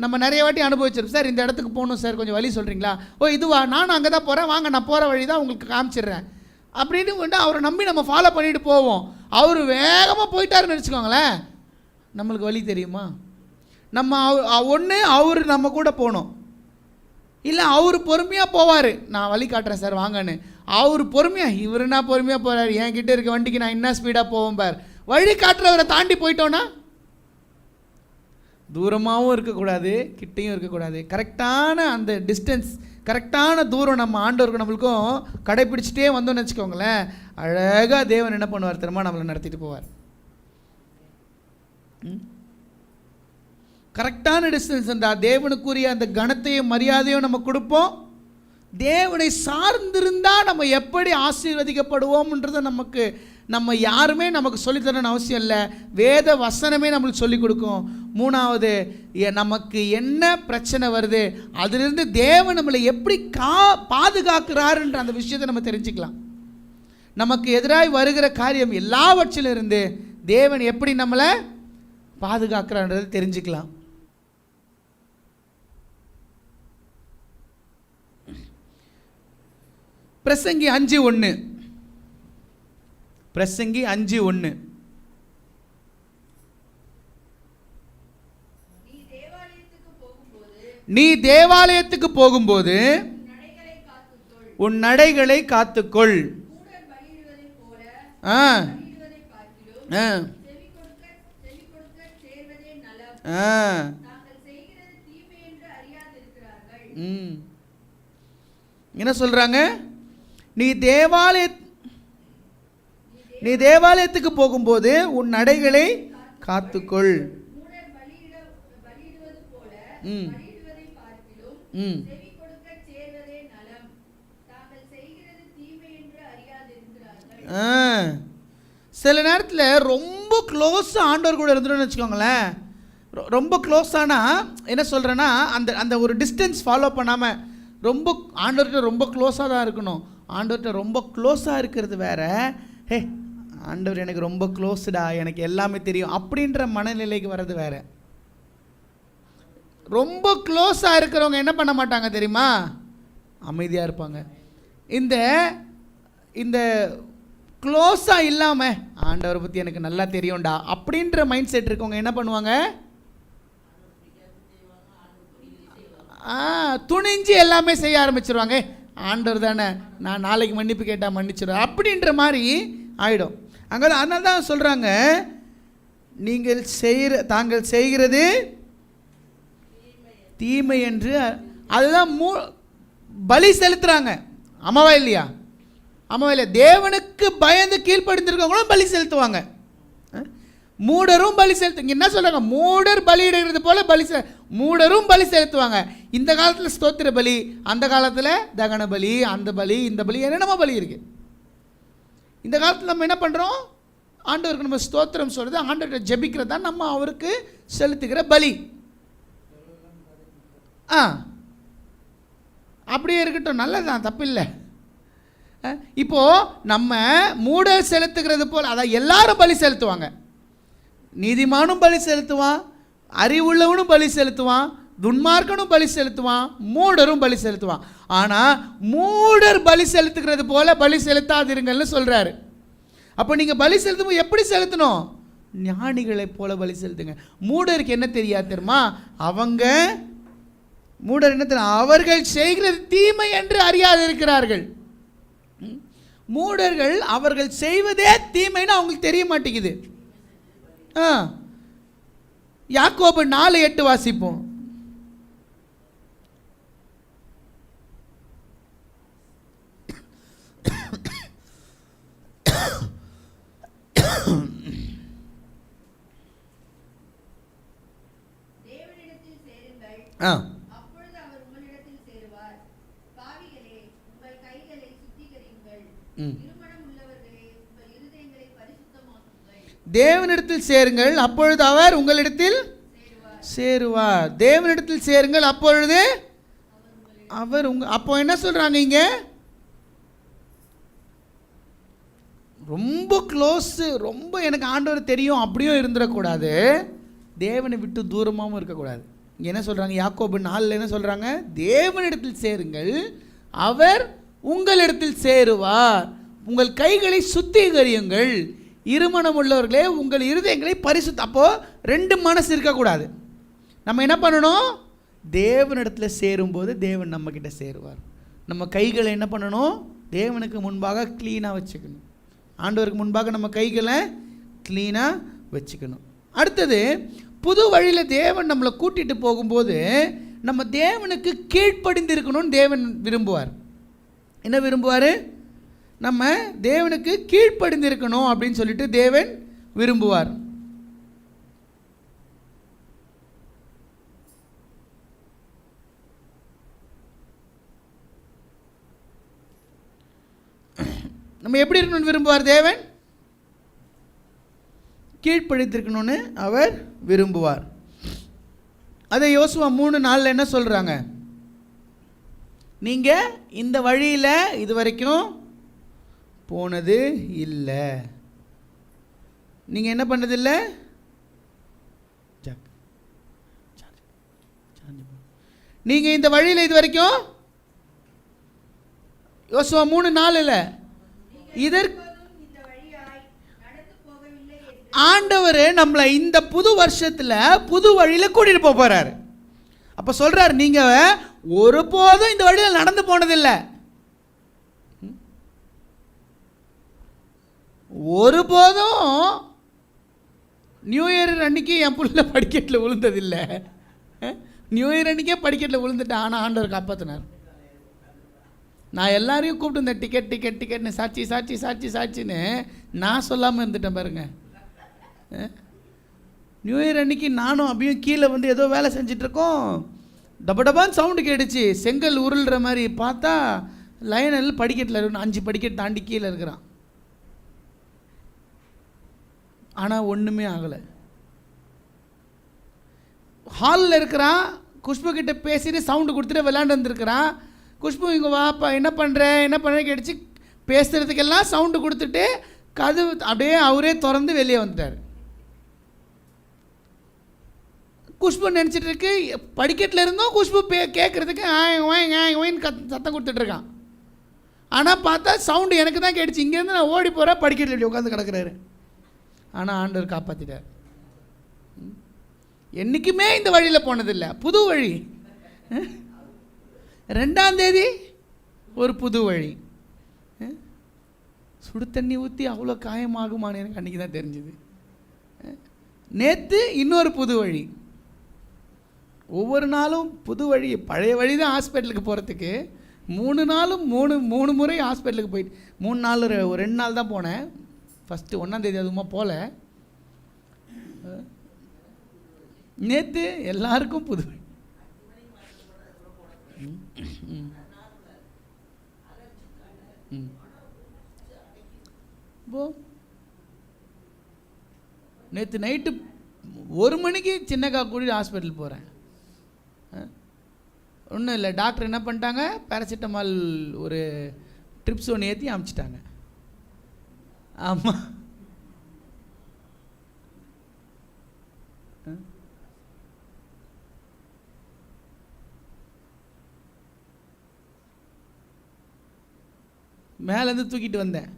நம்ம நிறைய வாட்டி அனுபவிச்சிருப்போம். சார் இந்த இடத்துக்கு போகணும் சார், கொஞ்சம் வழி சொல்கிறீங்களா? ஓ இதுவா, நானும் அங்கே தான் போகிறேன், வாங்க நான் போகிற வழி தான் உங்களுக்கு காமிச்சிடுறேன் அப்படின்னு அவரை நம்பி நம்ம ஃபாலோ பண்ணிட்டு போவோம். அவர் வேகமாக போயிட்டாருன்னு நினச்சிக்கோங்களேன், நம்மளுக்கு வழி தெரியுமா? நம்ம ஒன்று அவர் நம்ம கூட போகணும், இல்லை அவர் பொறுமையாக போவார், நான் வழி காட்டுறேன் சார் வாங்கன்னு. அவர் பொறுமையாக, இவருனா பொறுமையாக போகிறார், என்கிட்ட இருக்க வண்டிக்கு நான் என்ன ஸ்பீடாக போவேன் பார். வழி காட்டுறவரை தாண்டி போயிட்டோன்னா தூரமாகவும் இருக்கக்கூடாது, கிட்டையும் இருக்கக்கூடாது. கரெக்டான அந்த டிஸ்டன்ஸ், கரெக்டான தூரம் நம்ம ஆண்டவருக்கு நம்மளுக்கும் கடைப்பிடிச்சிட்டே வந்தோம்னு வச்சுக்கோங்களேன், அழகாக தேவன் என்ன பண்ணுவார் தெரியுமா, நம்மளை நடத்திட்டு போவார். கரெக்டான டிஸ்டன்ஸ் இருந்தால் தேவனுக்குரிய அந்த கனத்தையும் மரியாதையும் நம்ம கொடுப்போம். தேவனை சார்ந்திருந்தால் நம்ம எப்படி ஆசீர்வதிக்கப்படுவோம்ன்றதை நம்ம யாருமே நமக்கு சொல்லித்தரணும்னு அவசியம் இல்லை, வேத வசனமே நம்மளுக்கு சொல்லிக் கொடுக்கும். மூணாவது, நமக்கு என்ன பிரச்சனை வருது அதிலிருந்து தேவன் நம்மளை எப்படி பாதுகாக்கிறாருன்ற அந்த விஷயத்தை நம்ம தெரிஞ்சுக்கலாம். நமக்கு எதிராக வருகிற காரியம் எல்லாவற்றிலிருந்து தேவன் எப்படி நம்மளை பாதுகாக்கிறான்றதை தெரிஞ்சுக்கலாம். பிரசங்கி 5:1, பிரசங்கி 5:1. நீ தேவாலயத்துக்கு போகும்போது உன் நடைகளை காத்துக்கொள். என்ன சொல்றாங்க? நீ தேவாலயத்துக்கு போகும்போது உன் நடைகளை காத்துக்கொள். சில நேரத்தில் ரொம்ப க்ளோஸ் ஆண்டவர் கூட இருந்துன்னு வச்சுக்கோங்களேன். ரொம்ப க்ளோஸானா என்ன சொல்கிறேன்னா, அந்த ஒரு டிஸ்டன்ஸ் ஃபாலோ பண்ணாமல் ரொம்ப ஆண்டவர்கிட்ட ரொம்ப க்ளோஸாக தான் இருக்கணும். ஆண்டவர்கிட்ட ரொம்ப க்ளோஸாக இருக்கிறது வேற, ஹே ஆண்டவர் எனக்கு ரொம்ப க்ளோஸ்டா, எனக்கு எல்லாமே தெரியும் அப்படின்ற மனநிலைக்கு வர்றது வேற. ரொம்ப க்ளோஸாக இருக்கிறவங்க என்ன பண்ண மாட்டாங்க தெரியுமா, அமைதியாக இருப்பாங்க. இந்த க்ளோஸாக இல்லாமல் ஆண்டவரை பற்றி எனக்கு நல்லா தெரியும்டா அப்படின்ற மைண்ட் செட் இருக்கவங்க என்ன பண்ணுவாங்க, துணிஞ்சு எல்லாமே செய்ய ஆரம்பிச்சிருவாங்க. ஆண்டவர் தானே, நான் நாளைக்கு மன்னிப்பு கேட்டால் மன்னிச்சிடுவேன் அப்படின்ற மாதிரி ஆகிடும். அங்கே அதனால தான் சொல்கிறாங்க, தாங்கள் செய்கிறது தீமை என்று. அதுதான் பலி செலுத்துகிறாங்க. அம்மாவா இல்லையா? அம்மாவா இல்லையா? தேவனுக்கு பயந்து கீழ்ப்படிந்திருக்கவங்களும் பலி செலுத்துவாங்க. மூடரும் பலி செலுத்து. என்ன சொல்கிறாங்க? மூடர் பலியிடுகிறது போல மூடரும் பலி செலுத்துவாங்க. இந்த காலத்தில் ஸ்தோத்திர பலி, அந்த காலத்தில் தகன பலி, அந்த பலி இந்த பலி என்னென்னமோ பலி இருக்கு. இந்த காலத்தில் நம்ம என்ன பண்ணுறோம், ஆண்டவருக்கு நம்ம ஸ்தோத்திரம் சொல்கிறது, ஆண்டவர்கிட்ட ஜெபிக்கிறது தான் நம்ம அவருக்கு செலுத்துகிற பலி. அப்படியே இருக்கட்டும், நல்லதுதான், தப்பில்லை. இப்போது நம்ம மூடர் செலுத்துகிறது போல், அதான் எல்லாரும் பலி செலுத்துவாங்க. நீதிமானும் பலி செலுத்துவான், அறிவுள்ளவனும் பலி செலுத்துவான், துன்மார்க்கனும் பலி செலுத்துவான், மூடரும் பலி செலுத்துவான். ஆனால் மூடர் பலி செலுத்துகிறது போல பலி செலுத்தாதீர்கள்னு சொல்கிறாரு. அப்போ நீங்கள் பலி செலுத்தும் எப்படி செலுத்தணும்? ஞானிகளை போல பலி செலுத்துங்க. மூடருக்கு என்ன தெரியாது தெரியுமா? மூடர் என்ன தெரியும்? அவர்கள் செய்கிறது தீமை என்று அறியாது இருக்கிறார்கள். மூடர்கள் அவர்கள் செய்வதே தீமைன்னு அவங்களுக்கு தெரிய மாட்டேங்குது. யாக்கோபு 4:8 வாசிப்போம். தேவனிடத்தில் சேருங்கள், அப்பொழுது அவர் உங்களிடத்தில் சேருவார். தேவனிடத்தில் சேருங்கள், அப்பொழுது அவர் அப்போ என்ன சொல்றாங்க இங்க? ரொம்ப க்ளோஸ், ரொம்ப எனக்கு ஆண்டவர் தெரியும் அப்படியும் இருந்துடக்கூடாது, தேவனை விட்டு தூரமாகவும் இருக்கக்கூடாது. என்ன சொல்றாங்க? யாக்கோபு 4 என்ன சொல்றாங்க? தேவனிடத்தில் சேருங்கள், அவர் உங்களிடத்தில் சேருவார். உங்கள் கைகளை சுத்திகரியுங்கள், இருமனம் உள்ளவர்களே உங்கள் இருதயங்களை பரிசுத்த. அப்போ 2 மனசு இருக்கக்கூடாது. நம்ம என்ன பண்ணணும்? தேவனிடத்தில் சேரும்போது தேவன் நம்மக்கிட்ட சேருவார். நம்ம கைகளை என்ன பண்ணணும்? தேவனுக்கு முன்பாக க்ளீனாக வச்சுக்கணும். ஆண்டவருக்கு முன்பாக நம்ம கைகளை க்ளீனாக வச்சுக்கணும். அடுத்தது, புது வழியில் தேவன் நம்மளை கூட்டிகிட்டு போகும்போது நம்ம தேவனுக்கு கீழ்ப்படிந்து இருக்கணும்னு தேவன் விரும்புவார். என்ன விரும்புவார்? நம்ம தேவனுக்கு கீழ்ப்படிந்து இருக்கணும் அப்படின்னு சொல்லிட்டு தேவன் விரும்புவார். நம்ம எப்படி இருக்கணும்னு விரும்புவார் தேவன்? கீழ்ப்படித்திருக்கணும்னு அவர் விரும்புவார். அதை யோசுவா 3:4 என்ன சொல்கிறாங்க? நீங்கள் இந்த வழியில் இது வரைக்கும் போனது இல்லை. நீங்கள் என்ன பண்ணதில்லை? நீங்கள் இந்த வழியில் இது வரைக்கும், யோசுவா 3:4 இதற்கு ஆண்டவர் நம்மளை இந்த புது வருஷத்தில் புது வழியில் கூட்டிகிட்டு போக போகிறார். அப்போ சொல்கிறார், நீங்கள் ஒருபோதும் இந்த வழியில் நடந்து போனதில்லை. ஒருபோதும் நியூ இயர் அன்னைக்கு என் புள்ள படிக்கட்டில் விழுந்ததில்லை. நியூ இயர் அன்றைக்கே படிக்கட்டில் விழுந்துட்டேன், ஆனால் ஆண்டவர் காப்பாற்றினார். நான் எல்லாரையும் கூப்பிட்டு இந்த டிக்கெட்னு சாட்சின்னு நான் சொல்லாமல் இருந்துட்டேன் பாருங்க. நியூ இயர் அன்றைக்கி நானும் அப்படியும் கீழே வந்து ஏதோ வேலை செஞ்சிட்ருக்கோம். டபடபான்னு சவுண்டு கேட்டுச்சு, செங்கல் உருள்ற மாதிரி. பார்த்தா லைனில் படிக்கட்டில் 5 படிக்கட் தாண்டி கீழே இருக்கிறான். ஆனால் ஒன்றுமே ஆகலை. ஹாலில் இருக்கிறான், குஷ்பு கிட்ட பேசிட்டு சவுண்டு கொடுத்துட்டு விளையாண்டு வந்துருக்கிறான். குஷ்பு இங்கே வாப்பா, என்ன பண்ணுறேன் கேட்டுச்சு. பேசுகிறதுக்கெல்லாம் சவுண்டு கொடுத்துட்டு கதவு அப்படியே அவரே திறந்து வெளியே வந்துட்டார். குஷ்பு நினச்சிட்டு இருக்கு, படிக்கட்டில் இருந்தோம் குஷ்பு கேட்குறதுக்கு சத்தம் கொடுத்துட்ருக்கான். ஆனால் பார்த்தா சவுண்டு எனக்கு தான் கேட்டுச்சு. இங்கேருந்து நான் ஓடி போகிறேன், படிக்கட்டில் இப்படி உட்காந்து கிடக்கிறாரு. ஆனால் ஆண்டவர் காப்பாற்றிட்டார். என்றைக்குமே இந்த வழியில் போனதில்லை, புது வழி. 2ஆம் தேதி ஒரு புது வழி. சுடு தண்ணி ஊற்றி அவ்வளோ காயமாகுமான்னு எனக்கு அன்றைக்கி தான் தெரிஞ்சுது. நேற்று இன்னொரு புது வழி. ஒவ்வொரு நாளும் புது வழி. பழைய வழி தான் ஹாஸ்பிட்டலுக்கு போகிறதுக்கு. 3 நாளும் 3 முறை ஹாஸ்பிட்டலுக்கு போயிட்டு 3 நாள் ஒரு 2 நாள் தான் போனேன். ஃபஸ்ட்டு 1ஆம் தேதி அதுவுமா போகல. நேற்று எல்லாருக்கும் புது வழி. நேற்று நைட்டு 1 மணிக்கு சின்னக்கா கூட்டிட்டு ஹாஸ்பிட்டல் போகிறேன். ஒன்றும் இல்லை, டாக்டர் என்ன பண்ணிட்டாங்க, பேராசிட்டமால் ஒரு ட்ரிப்ஸ் ஒன்று ஏற்றி அமுச்சிட்டாங்க. ஆமாம், மேலேருந்து தூக்கிட்டு வந்தேன்,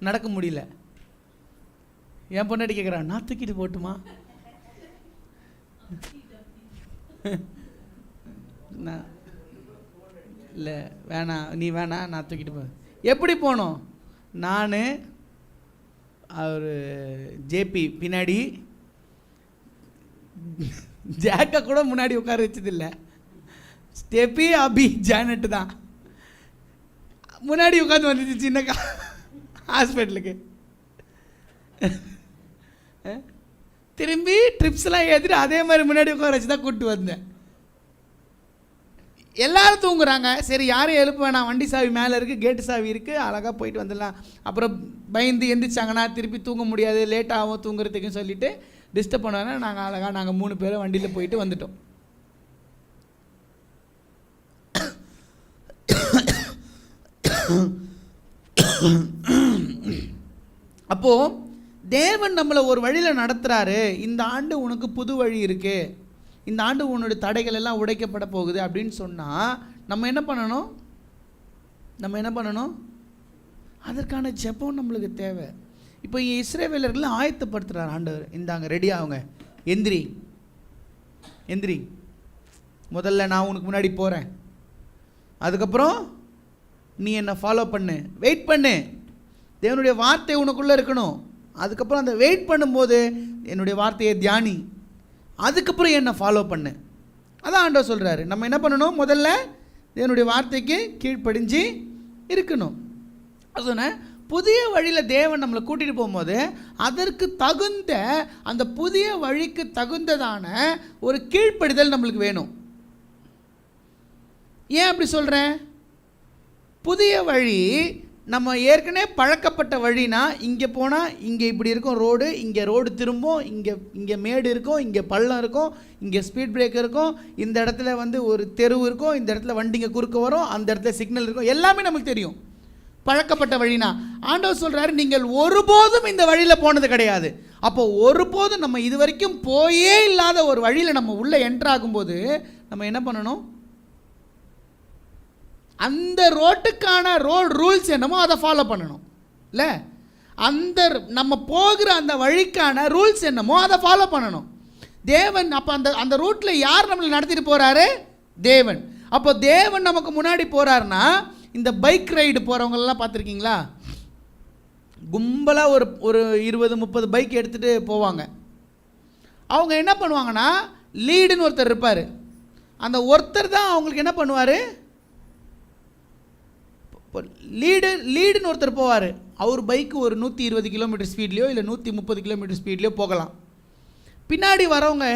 நடக்க முடியல. என் பொண்டாட்டி கேட்குறான், நான் தூக்கிட்டு போட்டுமா? நான் இல்லை வேணாம், நீ வேணாம், நான் தூக்கிட்டு போ. எப்படி போனோம்? நான் அவர் ஜேபி பின்னாடி, ஜாக்கை கூட முன்னாடி உட்கார வச்சதில்லை. ஸ்டெப்பி அபி ஜானட்டு தான் முன்னாடி உட்காந்து வந்துச்சு சின்னக்கா ஹாஸ்பிட்டலுக்கு. திரும்பி ட்ரிப்ஸ்லாம் ஏற்றிட்டு அதே மாதிரி முன்னாடி உட்கார வச்சு தான் கூப்பிட்டு வந்தேன். எல்லோரும் தூங்குறாங்க. சரி, யாரும் எழுப்ப வேணாம், வண்டி சாவி மேலே இருக்குது, கேட்டு சாவி இருக்குது, அழகாக போயிட்டு வந்துடலாம். அப்புறம் பயந்து எந்திரிச்சாங்கன்னா திருப்பி தூங்க முடியாது, லேட் ஆகும் தூங்குறதுக்குன்னு சொல்லிவிட்டு டிஸ்டர்ப் பண்ணுவாங்க. நாங்கள் 3 பேரும் வண்டியில் போயிட்டு வந்துட்டோம். அப்போது தேவன் நம்மளை ஒரு வழியில் நடத்துகிறாரு. இந்த ஆண்டு உனக்கு புது வழி இருக்குது, இந்த ஆண்டு உன்னுடைய தடைகள் எல்லாம் உடைக்கப்பட போகுது அப்படின்னு சொன்னால் நம்ம என்ன பண்ணணும்? அதற்கான ஜெபம் நம்மளுக்கு தேவை. இப்போ இஸ்ரவேலர்களை ஆயத்தப்படுத்துகிறார் ஆண்டவர். இந்தாங்க ரெடி ஆகுங்க, எந்திரி, எந்திரி, முதல்ல நான் உனக்கு முன்னாடி போகிறேன், அதுக்கப்புறம் நீ என்னை ஃபாலோ பண்ணு, வெயிட் பண்ணு. தேவனுடைய வார்த்தை உனக்குள்ளே இருக்கணும். அதுக்கப்புறம் அந்த வெயிட் பண்ணும்போது என்னுடைய வார்த்தையை தியானி, அதுக்கப்புறம் என்னை ஃபாலோ பண்ணு. அதான் ஆண்டவர் சொல்கிறாரு. நம்ம என்ன பண்ணணும்? முதல்ல தேவனுடைய வார்த்தைக்கு கீழ்ப்படிஞ்சு இருக்கணும். சொன்னேன், புதிய வழியில் தேவன் நம்மளை கூட்டிகிட்டு போகும்போது அதற்கு தகுந்த, அந்த புதிய வழிக்கு தகுந்ததான ஒரு கீழ்ப்படிதல் நம்மளுக்கு வேணும். ஏன் அப்படி சொல்கிறேன்? புதிய வழி நம்ம ஏற்கனவே பழக்கப்பட்ட வழினா, இங்கே போனால் இங்கே இப்படி இருக்கும் ரோடு, இங்கே ரோடு திரும்பும், இங்கே மேடு இருக்கும், இங்கே பள்ளம் இருக்கும், இங்கே ஸ்பீட் பிரேக் இருக்கும், இந்த இடத்துல வந்து ஒரு தெருவு இருக்கும், இந்த இடத்துல வண்டிங்க குறுக்க வரும், அந்த இடத்துல சிக்னல் இருக்கும், எல்லாமே நமக்கு தெரியும், பழக்கப்பட்ட வழினா. ஆண்டவர் சொல்கிறாரு, நீங்கள் ஒருபோதும் இந்த வழியில் போனது கிடையாது. அப்போ ஒருபோதும் நம்ம இது வரைக்கும் போயே இல்லாத ஒரு வழியில் நம்ம உள்ளே என்ட்ராகும்போது நம்ம என்ன பண்ணணும்? அந்த ரோட்டுக்கான ரோட் ரூல்ஸ் என்னமோ அதை ஃபாலோ பண்ணணும். இல்லை, அந்த நம்ம போகிற அந்த வழிக்கான ரூல்ஸ் என்னமோ அதை ஃபாலோ பண்ணணும். தேவன் அப்போ அந்த ரூட்டில் யார் நம்மளை நடத்திட்டு போகிறாரு? தேவன். அப்போ தேவன் நமக்கு முன்னாடி போகிறாருன்னா, இந்த பைக் ரைடு போகிறவங்களெல்லாம் பார்த்துருக்கீங்களா? கும்பலாக ஒரு 20-30 பைக் எடுத்துகிட்டு போவாங்க. அவங்க என்ன பண்ணுவாங்கன்னா, லீடுன்னு ஒருத்தர் இருப்பார். அந்த ஒருத்தர் தான் அவங்களுக்கு என்ன பண்ணுவார்? லீடுன்னு ஒருத்தர் போவார். அவர் பைக்கு ஒரு 120 கிலோமீட்டர் ஸ்பீட்லேயோ இல்லை 130 கிலோமீட்டர் ஸ்பீட்லேயோ போகலாம். பின்னாடி வரவங்க,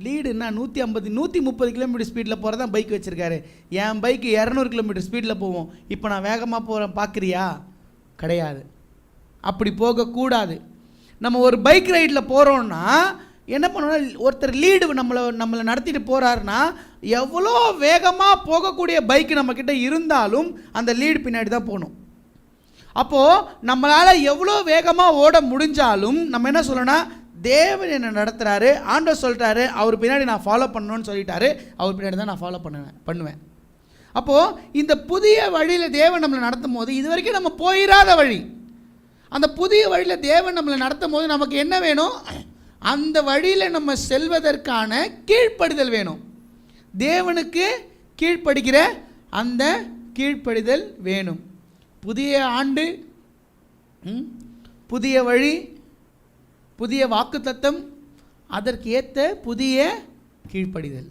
லீடுன்னா 130 கிலோமீட்டர் ஸ்பீடில் போகிறதான் பைக் வச்சுருக்காரு, என் பைக்கு 200 கிலோமீட்டர் ஸ்பீடில் போவோம், இப்போ நான் வேகமாக போகிறேன் பார்க்குறியா? கிடையாது, அப்படி போகக்கூடாது. நம்ம ஒரு பைக் ரைடில் போகிறோன்னா என்ன பண்ணணும்? ஒருத்தர் லீடு நம்மளை நடத்திட்டு போகிறாருன்னா, எவ்வளோ வேகமாக போகக்கூடிய பைக்கு நம்மக்கிட்ட இருந்தாலும் அந்த லீடு பின்னாடி தான் போகணும். அப்போது நம்மளால் எவ்வளோ வேகமாக ஓட முடிஞ்சாலும் நம்ம என்ன சொல்லணும்? தேவன் என்னை நடத்துகிறாரு, ஆண்டவர் சொல்லிட்டாரு, அவர் பின்னாடி நான் ஃபாலோ பண்ணணும்னு சொல்லிட்டாரு, அவர் பின்னாடி தான் நான் ஃபாலோ பண்ணுவேன். அப்போது இந்த புதிய வழியில் தேவன் நம்மளை நடத்தும் போது, இது வரைக்கும் நம்ம போயிடாத வழி, அந்த புதிய வழியில் தேவன் நம்மளை நடத்தும் போது நமக்கு என்ன வேணும்? அந்த வழியில் நம்ம செல்வதற்கான கீழ்ப்படிதல் வேணும். தேவனுக்கு கீழ்ப்படுகிற அந்த கீழ்ப்படிதல் வேணும். புதிய ஆண்டு, புதிய வழி, புதிய வாக்குத்தத்தம், அதற்கு ஏற்ற புதிய கீழ்ப்படிதல்.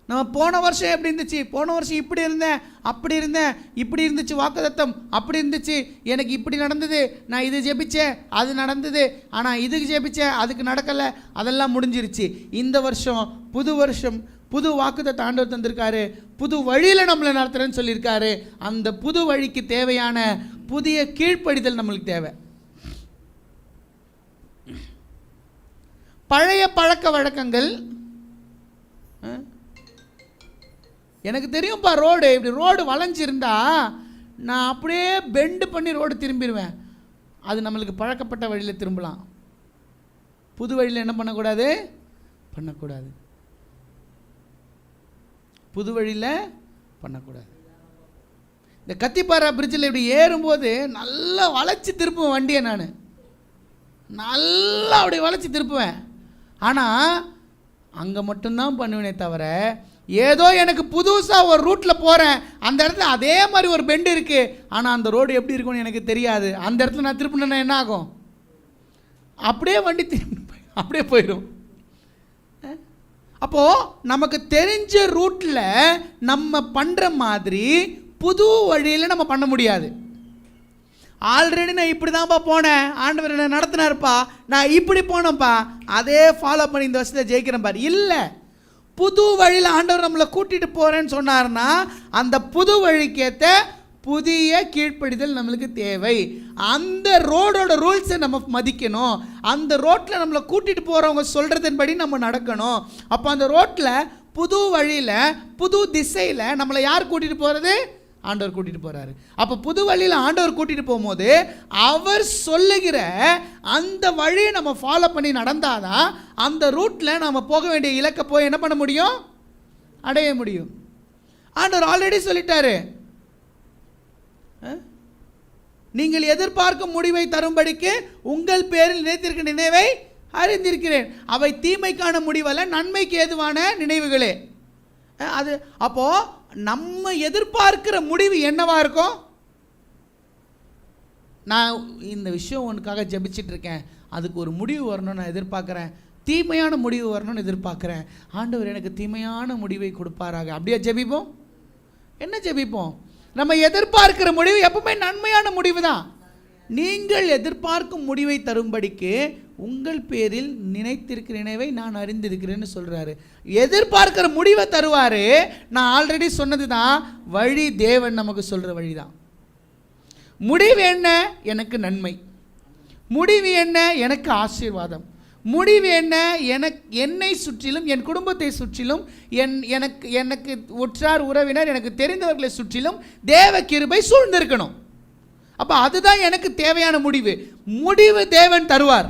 நம்ம போன வருஷம் எப்படி இருந்துச்சு? போன வருஷம் இப்படி இருந்தேன், அப்படி இருந்தேன், இப்படி இருந்துச்சு வாக்குத்தத்தம், அப்படி இருந்துச்சு, எனக்கு இப்படி நடந்தது, நான் இது ஜெபிச்சேன், அது நடந்தது, ஆனால் இதுக்கு ஜெபிச்சேன், அதுக்கு நடக்கலை, அதெல்லாம் முடிஞ்சிருச்சு. இந்த வருஷம் புது வருஷம், புது வாக்குத்தத்தம் ஆண்டவர் தந்திருக்காரு, புது வழியில் நம்மளை நடத்துகிறேன்னு சொல்லியிருக்காரு. அந்த புது வழிக்கு தேவையான புதிய கீழ்ப்படிதல் நம்மளுக்கு தேவை. பழைய பழக்க வழக்கங்கள், எனக்கு தெரியும்ப்பா, ரோடு இப்படி ரோடு வளைஞ்சிருந்தா நான் அப்படியே பெண்டு பண்ணி ரோடு திரும்பிடுவேன். அது நம்மளுக்கு பழக்கப்பட்ட வழியில் திரும்பலாம். புது வழியில் என்ன பண்ணக்கூடாது? பண்ணக்கூடாது. புது வழியில் பண்ணக்கூடாது. இந்த கத்திப்பாரா பிரிட்ஜில் இப்படி ஏறும்போது நல்லா வளைச்சி திருப்புவேன் வண்டியை. நான் நல்லா அப்படி வளைச்சி திருப்புவேன். ஆனால் அங்கே மட்டும்தான் பண்ணுவேனே தவிர, ஏதோ எனக்கு புதுசாக ஒரு ரூட்டில் போகிறேன், அந்த இடத்துல அதே மாதிரி ஒரு பெண்டு இருக்குது, ஆனால் அந்த ரோடு எப்படி இருக்கும்னு எனக்கு தெரியாது, அந்த இடத்துல நான் திருப்பினா என்ன ஆகும்? அப்படியே வண்டி அப்படியே போயிடும். அப்போது நமக்கு தெரிஞ்ச ரூட்டில் நம்ம பண்ணுற மாதிரி புது வழியில் நம்ம பண்ண முடியாது. ஆல்ரெடி நான் இப்படி தான்ப்பா போனேன், ஆண்டவர் என்ன நடத்தினார்ப்பா, நான் இப்படி போனேன்ப்பா, அதே ஃபாலோ பண்ணி இந்த வருஷத்தில் ஜெயிக்கிறேன் பாரு. இல்லை, புது வழியில் ஆண்டவர் நம்மளை கூட்டிகிட்டு போகிறேன்னு சொன்னார்னா அந்த புது வழிக்கேற்ற புதிய கீழ்ப்படிதல் நம்மளுக்கு தேவை. அந்த ரோடோட ரூல்ஸை நம்ம மதிக்கணும். அந்த ரோட்டில் நம்மளை கூட்டிகிட்டு போகிறவங்க சொல்கிறதன்படி நம்ம நடக்கணும். அப்போ அந்த ரோட்டில், புது வழியில், புது திசையில் நம்மளை யார் கூட்டிகிட்டு போகிறது? ஆண்டவர் கூட்டிகிட்டு போகிறாரு. அப்போ புது வழியில் ஆண்டவர் கூட்டிகிட்டு போகும்போது அவர் சொல்லுகிற அந்த வழியை நம்ம ஃபாலோ பண்ணி நடந்தாதான் அந்த ரூட்டில் நம்ம போக வேண்டிய இலக்கை போய் என்ன பண்ண முடியும்? அடைய முடியும். ஆண்டவர் ஆல்ரெடி சொல்லிட்டாரு, நீங்கள் எதிர்பார்க்கும் முடிவை தரும்படிக்கு உங்கள் பேரில் நினைத்திருக்க நினைவை அறிந்திருக்கிறேன். அவை தீமைக்கான முடிவல்ல, நன்மைக்கு ஏதுவான நினைவுகளே. அது அப்போ நம்ம எதிர்பார்க்கிற முடிவு என்னவா இருக்கும்? நான் இந்த விஷயம் உனக்காக ஜெபிச்சிட்டு இருக்கேன், அதுக்கு ஒரு முடிவு வரணும்னு நான் எதிர்பார்க்குறேன், தீமையான முடிவு வரணும்னு எதிர்பார்க்குறேன், ஆண்டவர் எனக்கு தீமையான முடிவை கொடுப்பாராக. அப்படியே ஜெபிப்போம். என்ன ஜெபிப்போம்? நம்ம எதிர்பார்க்கிற முடிவு எப்பவுமே நன்மையான முடிவு தான். நீங்கள் எதிர்பார்க்கும் முடிவை தரும்படிக்கு உங்கள் பேரில் நினைத்திருக்கிற நினைவை நான் அறிந்திருக்கிறேன்னு சொல்கிறாரு. எதிர்பார்க்கிற முடிவை தருவார். நான் ஆல்ரெடி சொன்னது தான் வழி. தேவன் நமக்கு சொல்கிற வழி தான். முடிவு என்ன? எனக்கு நன்மை. முடிவு என்ன? எனக்கு ஆசீர்வாதம். முடிவு என்ன? என்னை சுற்றிலும், என் குடும்பத்தை சுற்றிலும், எனக்கு உற்றார் உறவினர், எனக்கு தெரிந்தவர்களை சுற்றிலும் தேவ கிருபை சூழ்ந்திருக்கணும். அப்போ அதுதான் எனக்கு தேவையான முடிவு. முடிவு தேவன் தருவார்.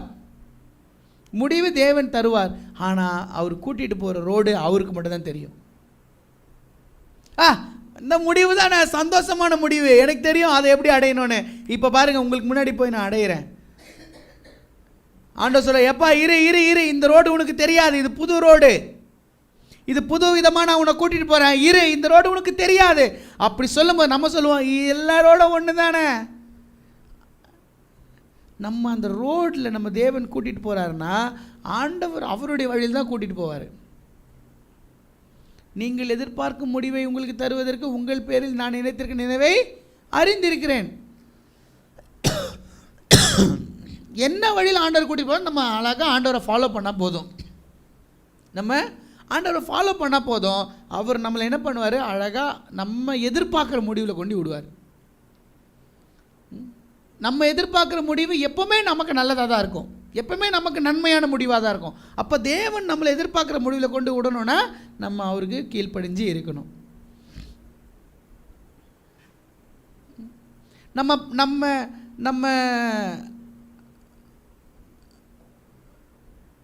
முடிவு தேவன் தருவார். ஆனால் அவர் கூட்டிகிட்டு போகிற ரோடு அவருக்கு மட்டும்தான் தெரியும். இந்த முடிவு தான் சந்தோஷமான முடிவு, எனக்கு தெரியும் அதை எப்படி அடையணும்னு. இப்போ பாருங்கள், உங்களுக்கு முன்னாடி போய் நான் அடையிறேன். ஆண்டவர் சொல்ல, எப்பா இரு இரு இரு, இந்த ரோடு உனக்கு தெரியாது, இது புது ரோடு, இது புது விதமாக நான் உன்னை கூட்டிகிட்டு போகிறேன், இரு, இந்த ரோடு உனக்கு தெரியாது. அப்படி சொல்லும்போது நம்ம சொல்லுவோம், எல்லா ரோடும் ஒன்று தானே. நம்ம அந்த ரோட்டில் நம்ம தேவன் கூட்டிகிட்டு போகிறாருன்னா ஆண்டவர் அவருடைய வழியில் தான் கூட்டிகிட்டு போவார். நீங்கள் எதிர்பார்க்கும் முடிவை உங்களுக்கு தருவதற்கு உங்கள் பேரில் நான் நினைத்திருக்க நினைவை அறிந்திருக்கிறேன். என்ன வழியில் ஆண்டவர் கூட்டிகிட்டு போகிறோம், நம்ம அழகாக ஆண்டவரை ஃபாலோ பண்ணால் போதும். நம்ம ஆண்டவரை ஃபாலோ பண்ணால் போதும். அவர் நம்மளை என்ன பண்ணுவார், அழகாக நம்ம எதிர்பார்க்குற முடிவில் கொண்டு விடுவார். நம்ம எதிர்பார்க்குற முடிவு எப்போவுமே நமக்கு நல்லதாக தான் இருக்கும், எப்பவுமே நமக்கு நன்மையான முடிவாக தான் இருக்கும். அப்போ தேவன் நம்மளை எதிர்பார்க்குற முடிவில் கொண்டு விடணும்னா நம்ம அவருக்கு கீழ்ப்படிஞ்சு இருக்கணும். நம்ம நம்ம நம்ம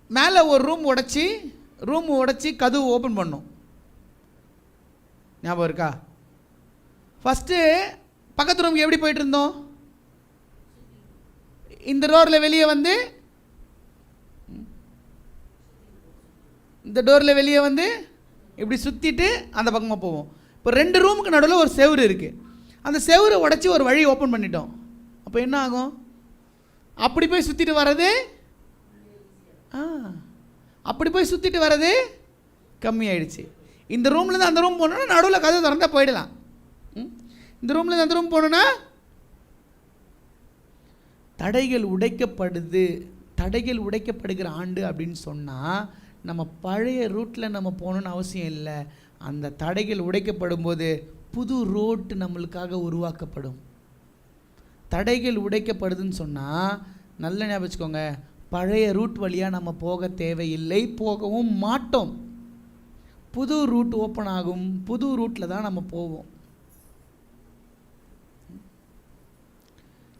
மேலே ஒரு ரூம் உடைச்சி கதவு ஓப்பன் பண்ணோம், ஞாபகம் இருக்கா? ஃபஸ்ட்டு பக்கத்து ரூமுக்கு எப்படி போயிட்டு இருந்தோம்? இந்த டோரில் வெளியே வந்து, இந்த டோரில் வெளியே வந்து இப்படி சுற்றிட்டு அந்த பக்கமாக போவோம். இப்போ 2 ரூமுக்கு நடுவில் ஒரு செவுரு இருக்குது. அந்த செவுரை உடைச்சி ஒரு வழி ஓப்பன் பண்ணிட்டோம். அப்போ என்ன ஆகும்? அப்படி போய் சுற்றிட்டு வர்றது, அப்படி போய் சுற்றிட்டு வர்றது கம்மியாயிடுச்சு. இந்த ரூம்லேருந்து அந்த ரூம் போனோன்னா நடுவில் கதவு திறந்தா போயிடலாம். இந்த ரூம்லேருந்து அந்த ரூம் போனோன்னா தடைகள் உடைக்கப்படுகிற ஆண்டு அப்படின்னு சொன்னால் நம்ம பழைய ரூட்டில் நம்ம போகணுன்னு அவசியம் இல்லை. அந்த தடைகள் உடைக்கப்படும் போது புது ரோட்டு நம்மளுக்காக உருவாக்கப்படும். தடைகள் உடைக்கப்படுதுன்னு சொன்னால் நல்ல ஞாபகம் வச்சுக்கோங்க, பழைய ரூட் வழியாக நம்ம போக தேவையில்லை, போகவும் மாட்டோம். புது ரூட் ஓப்பன் ஆகும், புது ரூட்டில் தான் நம்ம போவோம்.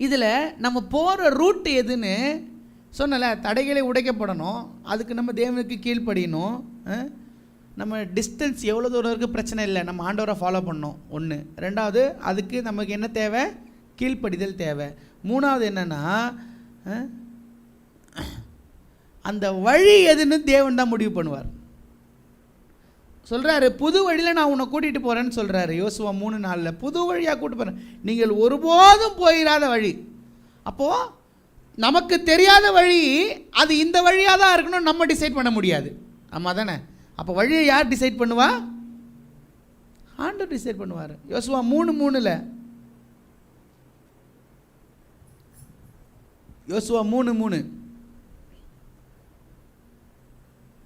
இதில் நம்ம போகிற ரூட் எதுன்னு சொன்னல, தடைகளை உடைக்கப்படணும், அதுக்கு நம்ம தேவனுக்கு கீழ்ப்படியணும். நம்ம டிஸ்டன்ஸ் எவ்வளோ தூரம் இருக்குது பிரச்சனை இல்லை, நம்ம ஆண்டவரை ஃபாலோ பண்ணணும். 1. 2வது, அதுக்கு நமக்கு என்ன தேவை? கீழ்ப்படிதல் தேவை. 3வது என்னென்னா, அந்த வழி எதுன்னு தேவன் தான் முடிவு பண்ணுவார். சொல்கிறாரு, புது வழியில் நான் உன்னை கூட்டிகிட்டு போகிறேன்னு சொல்கிறாரு. யோசுவா 3:4 புது வழியாக கூட்டிட்டு போகிறேன், நீங்கள் ஒருபோதும் போயிடாத வழி. அப்போது நமக்கு தெரியாத வழி, அது இந்த வழியாக தான் இருக்கணும்னு நம்ம டிசைட் பண்ண முடியாது. ஆமாம் தானே? அப்போ வழியை யார் டிசைட் பண்ணுவா? ஆண்டவர் டிசைட் பண்ணுவார். யோசுவா 3:3 யோசுவா 3:3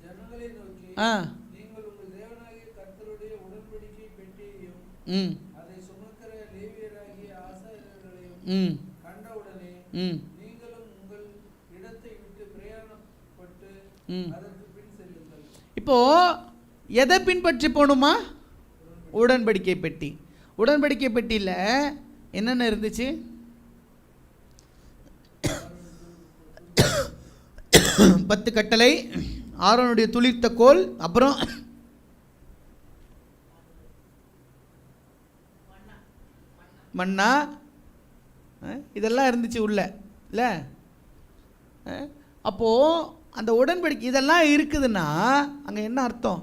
ஜனங்களை நோக்கி, நீங்கள் உங்கள் தேவனாகிய கர்த்தருடைய உடன்படிக்கை பெட்டியையும் அதை சுமக்கிற லேவியராகிய ஆசாரியர்களையும் கண்டவுடனே நீங்களும் உங்கள் இடத்தை விட்டு பிரயாணப்பட்டு அதற்கு பின் செல்லுங்கள். இப்போ எதை பின்பற்றி போகணுமா? உடன்படிக்கை பெட்டி. உடன்படிக்கை பெட்டியில் என்னென்ன இருந்துச்சு? 10 கட்டளை, ஆரோனுடைய துளிர்த்த கோல், அப்புறம் மன்னா, இதெல்லாம் இருந்துச்சு உள்ள இல்லை? அப்போது அந்த உடன்படிக்கை இதெல்லாம் இருக்குதுன்னா அங்கே என்ன அர்த்தம்?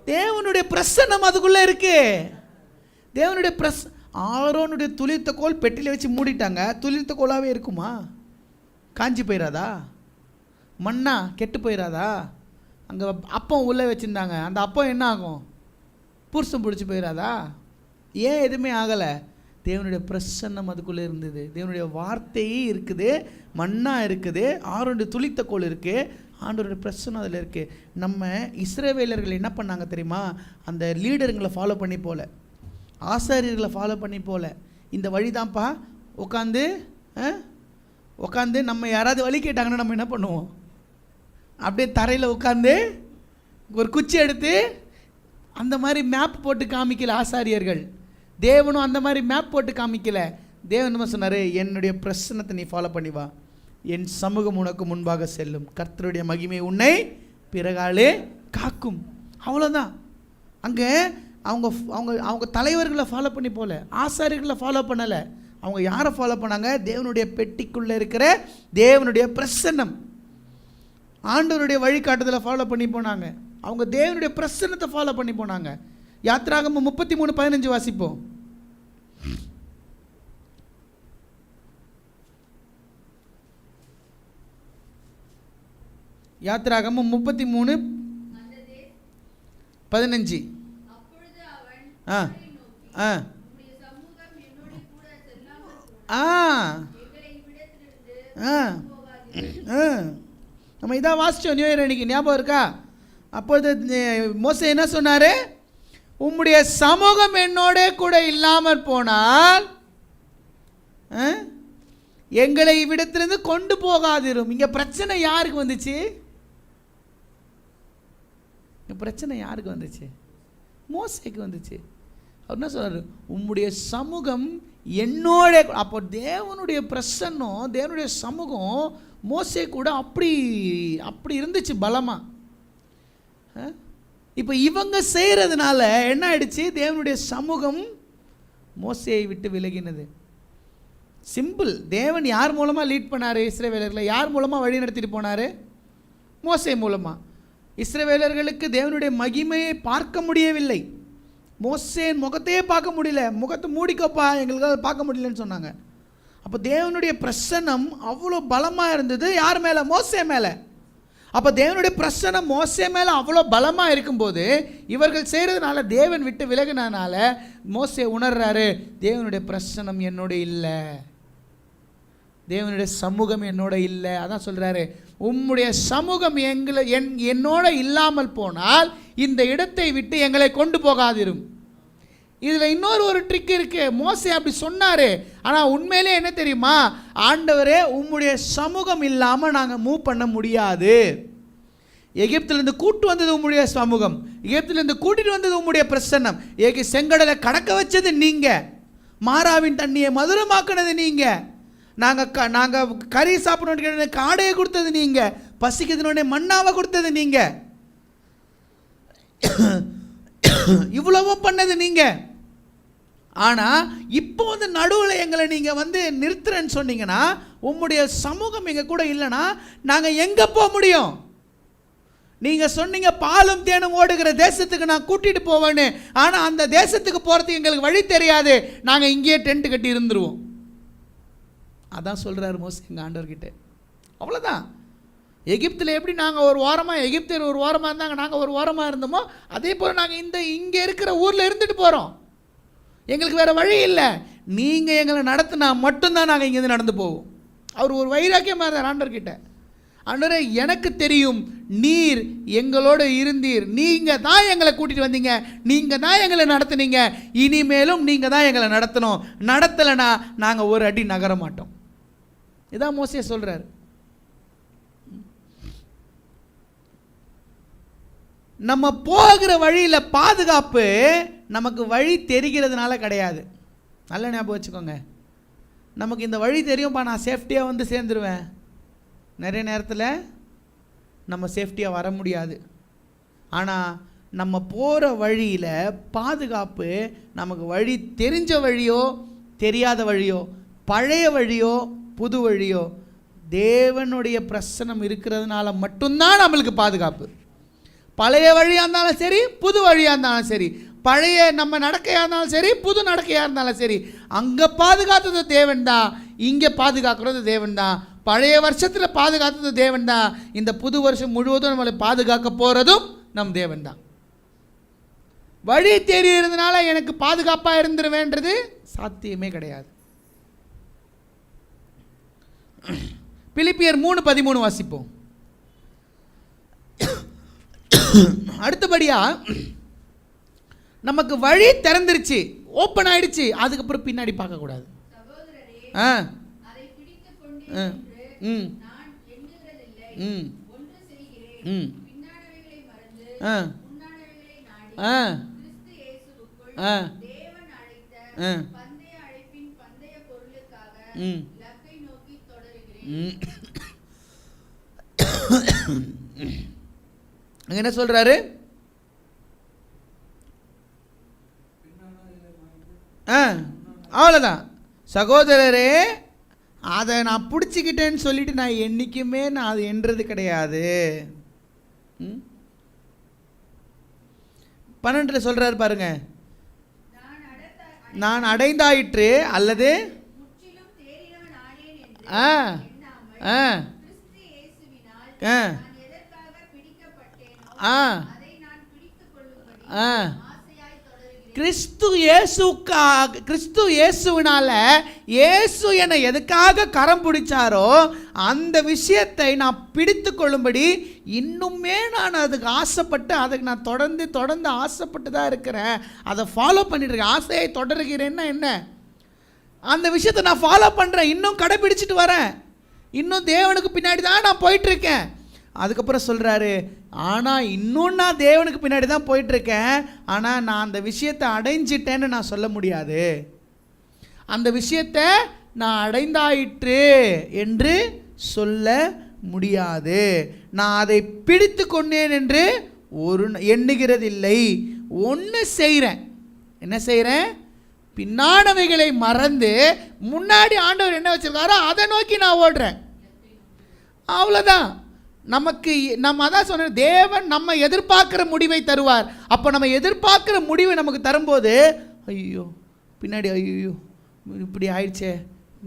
தேவனுடைய பிரசன்னம் அதுக்குள்ளே இருக்கு. தேவனுடைய ஆரோனுடைய துளிர்த்த கோல் பெட்டியில் வச்சு மூடிட்டாங்க. துளிர்த்த கோலாகவே இருக்குமா? காஞ்சி போயிடாதா? மண்ணா கெட்டு போயிடாதா? அங்கே அப்பம் உள்ளே வச்சுருந்தாங்க, அந்த அப்பம் என்ன ஆகும்? புருஷம் பிடிச்சி போயிடாதா? ஏன் எதுவுமே ஆகலை? தேவனுடைய பிரசன்னம் அதுக்குள்ளே இருந்தது. தேவனுடைய வார்த்தையே இருக்குது, மண்ணாக இருக்குது, ஆரோனுடைய துளித்த கோல் இருக்குது, ஆண்டவருடைய பிரசன்னம் அதில் இருக்குது. நம்ம இஸ்ரவேலர்கள் என்ன பண்ணாங்க தெரியுமா? அந்த லீடருங்களை ஃபாலோ பண்ணி போல, ஆசாரியர்களை ஃபாலோ பண்ணி போல, இந்த வழி தான்ப்பா உட்காந்து நம்ம யாராவது வழி கேட்டாங்கன்னா நம்ம என்ன பண்ணுவோம்? அப்படியே தரையில் உட்காந்து ஒரு குச்சி எடுத்து அந்த மாதிரி மேப் போட்டு காமிக்கல ஆசாரியர்கள். தேவனும் அந்த மாதிரி மேப் போட்டு காமிக்கல. தேவன் என்ன சொன்னார்? என்னுடைய பிரசன்னத்தை நீ ஃபாலோ பண்ணி வா, என் சமூகம் உனக்கு முன்பாக செல்லும், கர்த்தருடைய மகிமை உன்னை பிறகாலே காக்கும். அவ்வளோதான். அங்கே அவங்க அவங்க அவங்க தலைவர்களை ஃபாலோ பண்ணி போல, ஆசாரியர்களை ஃபாலோ பண்ணலை. அவங்க யாரை ஃபாலோ பண்ணாங்க? தேவனுடைய பெட்டிக்குள்ளே இருக்கிற தேவனுடைய பிரசன்னம், ஆண்டவருடைய வழிகாட்டுதலை ஃபாலோ பண்ணி போனாங்க. அவங்க தேவனுடைய பிரசன்னத்தை ஃபாலோ பண்ணி போனாங்க. யாத்திராகமம் 33:15 வாசிப்போம். யாத்திராகமம் 33:15. நம்ம இதான் வாசிச்சோம் நியூ இயர் அன்னைக்கு, ஞாபகம் இருக்கா? அப்பொழுது மோசே என்ன சொன்னார்? உம்முடைய சமூகம் என்னோட கூட இல்லாமல் போனால் எங்களை இவ்விடத்திலிருந்து கொண்டு போகாதிரும். இங்கே பிரச்சனை யாருக்கு வந்துச்சு? பிரச்சனை யாருக்கு வந்துச்சு? மோசேக்கு வந்துச்சு. அவர் என்ன சொல்றாரு? உம்முடைய சமூகம் என்னோட. அப்போ தேவனுடைய பிரசன்னம், தேவனுடைய சமூகம் மோசே கூட அப்படி இருந்துச்சு பலமா. இப்போ இவங்க செய்கிறதுனால என்ன ஆயிடுச்சு? தேவனுடைய சமூகம் மோசேயை விட்டு விலகினது. சிம்பிள். தேவன் யார் மூலமாக லீட் பண்ணார் இஸ்ரவேலர்களை? யார் மூலமாக வழி நடத்திட்டு போனார்? மோசே மூலமாக. இஸ்ரவேலர்களுக்கு தேவனுடைய மகிமையை பார்க்க முடியவில்லை. மோசேன் முகத்தையே பார்க்க முடியல. முகத்தை மூடிக்கப்பா, எங்களுக்கு அதை பார்க்க முடியலன்னு சொன்னாங்க. அப்போ தேவனுடைய பிரசன்னம் அவ்வளோ பலமாக இருந்தது. யார் மேலே? மோசே மேலே. அப்போ தேவனுடைய பிரசன்னம் மோசே மேலே அவ்வளோ பலமாக இருக்கும்போது இவர்கள் செய்கிறதுனால, தேவன் விட்டு விலகினால மோசே உணர்றாரு, தேவனுடைய பிரசன்னம் என்னோட இல்லை, தேவனுடைய சமூகம் என்னோட இல்லை. அதான் சொல்கிறாரு, உம்முடைய சமூகம் என்னோட இல்லாமல் போனால் இந்த இடத்தை விட்டு எங்களை கொண்டு போகாதிரும். இதில் இன்னொரு ட்ரிக் இருக்கு. மோசே அப்படி சொன்னார், ஆனால் உண்மையிலே என்ன தெரியுமா? ஆண்டவரே, உம்முடைய சமூகம் இல்லாமல் நாங்கள் மூவ் பண்ண முடியாது. எகிப்திலிருந்து கூட்டு வந்தது உம்முடைய சமூகம், எகிப்திலிருந்து கூட்டிட்டு வந்தது உம்முடைய பிரசன்னம், செங்கடலை கடக்க வச்சது நீங்கள், மாறாவின் தண்ணியை மதுரமாக்கினது நீங்கள், நாங்கள் கறி சாப்பிடணும் காடையை கொடுத்தது நீங்கள், பசிக்குதுனோடனே மண்ணாவை கொடுத்தது நீங்கள், இவ்வளவோ பண்ணது நீங்கள். ஆனால் இப்போ நடுவில் எங்களை நீங்கள் நிறுத்துறேன்னு சொன்னீங்கன்னா, உம்முடைய சமூகம் எங்கள் கூட இல்லைன்னா நாங்கள் எங்கே போக முடியும்? நீங்கள் சொன்னீங்க பாலும் தேனும் ஓடுகிற தேசத்துக்கு நான் கூட்டிகிட்டு போவேன்னு, ஆனால் அந்த தேசத்துக்கு போகிறதுக்கு எங்களுக்கு வழி தெரியாது, நாங்கள் இங்கேயே டென்ட் கட்டி இருந்துருவோம். அதான் சொல்கிறார் மோசே எங்கள் ஆண்டவர்கிட்ட. அவ்வளோதான். எகிப்தில் எப்படி நாங்கள் ஒரு ஓரமாக, எகிப்தியர் ஒரு ஓரமாக இருந்தாங்க, நாங்கள் ஒரு ஓரமாக இருந்தோமோ, அதே போல் நாங்கள் இங்கே இருக்கிற ஊரில் இருந்துட்டு போகிறோம். எங்களுக்கு வேறு வழி இல்லை. நீங்கள் எங்களை நடத்தினா மட்டும்தான் நாங்கள் இங்கேருந்து நடந்து போவோம். அவர் ஒரு வைராக்கியமாக இருந்தார் ஆண்டவர்கிட்ட. ஆண்டவரே, எனக்கு தெரியும் நீர் எங்களோடு இருந்தீர், நீங்கள் தான் எங்களை கூட்டிகிட்டு வந்தீங்க, நீங்கள் தான் எங்களை நடத்துனீங்க, இனிமேலும் நீங்கள் தான் எங்களை நடத்தணும், நடத்தலைன்னா நாங்கள் ஒரு அடி நகர மாட்டோம். இதான் மோசே சொல்கிறார். நம்ம போகிற வழியில் பாதுகாப்பு நமக்கு வழி தெரிகிறதுனால கிடையாது. நல்ல ஞாபகம் வச்சுக்கோங்க. நமக்கு இந்த வழி தெரியும்ப்பா, நான் சேஃப்டியாக சேர்ந்துருவேன். நிறைய நேரத்தில் நம்ம சேஃப்டியாக வர முடியாது. ஆனால் நம்ம போகிற வழியில் பாதுகாப்பு நமக்கு வழி தெரிஞ்ச வழியோ தெரியாத வழியோ, பழைய வழியோ புது வழியோ, தேவனுடைய பிரசனம் இருக்கிறதுனால மட்டும்தான் நம்மளுக்கு பாதுகாப்பு. பழைய வழியாக இருந்தாலும் சரி, புது வழியாக இருந்தாலும் சரி, பழைய நம்ம நடக்கையாக இருந்தாலும் சரி, புது நடக்கையாக இருந்தாலும் சரி, அங்கே பாதுகாத்தது தேவன் தான், இங்கே பாதுகாக்கிறது தேவன் தான். பழைய வருஷத்தில் பாதுகாத்தது தேவன் தான், இந்த புது வருஷம் முழுவதும் நம்மளை பாதுகாக்க போகிறதும் நம் தேவன் தான். வழி தெரிகிறதுனால எனக்கு பாதுகாப்பாக இருந்துருவேன்றது சாத்தியமே கிடையாது. பிலிப்பியர் 3:13 வாசிப்போம். அடுத்தபடியா நமக்கு வழி திறந்துருச்சு, ஓப்பன் ஆயிடுச்சு, அதுக்கப்புறம் பின்னாடி பார்க்க கூடாது. என்ன சொல்றாரு? அவ்வளோதான் சகோதரரே, அதை நான் பிடிச்சிக்கிட்டேன்னு சொல்லிட்டு நான் என்றைக்குமே நான் அது என்றது கிடையாது. 12 சொல்றாரு பாருங்க, நான் அடைந்தாயிற்று அல்லது கிறிஸ்து இயேசுவினால இயேசு என்னை எதுக்காக கரம் பிடிச்சாரோ அந்த விஷயத்தை நான் பிடித்து கொள்ளும்படி இன்னுமே நான் அதுக்கு ஆசைப்பட்டு, அதுக்கு நான் தொடர்ந்து ஆசைப்பட்டு தான் இருக்கிறேன். அதை ஃபாலோ பண்ணிட்டு இருக்கேன். ஆசையை தொடர்கிறேன்னா என்ன? அந்த விஷயத்தை நான் ஃபாலோ பண்ணுறேன், இன்னும் கடைப்பிடிச்சிட்டு வரேன், இன்னும் தேவனுக்கு பின்னாடி தான் நான் போயிட்டுருக்கேன். அதுக்கப்புறம் சொல்கிறாரு, ஆனால் இன்னும் நான் தேவனுக்கு பின்னாடி தான் போயிட்டுருக்கேன், ஆனால் நான் அந்த விஷயத்தை அடைஞ்சிட்டேன்னு நான் சொல்ல முடியாது. அந்த விஷயத்தை நான் அடைந்தாயிற்று என்று சொல்ல முடியாது. நான் அதை பிடித்து கொண்டேன் என்று எண்ணுகிறதில்லை. ஒன்று செய்கிறேன். என்ன செய்கிறேன்? பின்னானவைகளை மறந்து முன்னாடி ஆண்டவர் என்ன வச்சிருக்காரோ அதை நோக்கி நான் ஓடுறேன். அவ்வளோதான். நம்ம அதான் சொன்ன, தேவன் நம்ம எதிர்பார்க்குற முடிவை தருவார். அப்போ நம்ம எதிர்பார்க்குற முடிவை நமக்கு தரும்போது, ஐயோ பின்னாடி ஐயோ இப்படி ஆயிடுச்சே,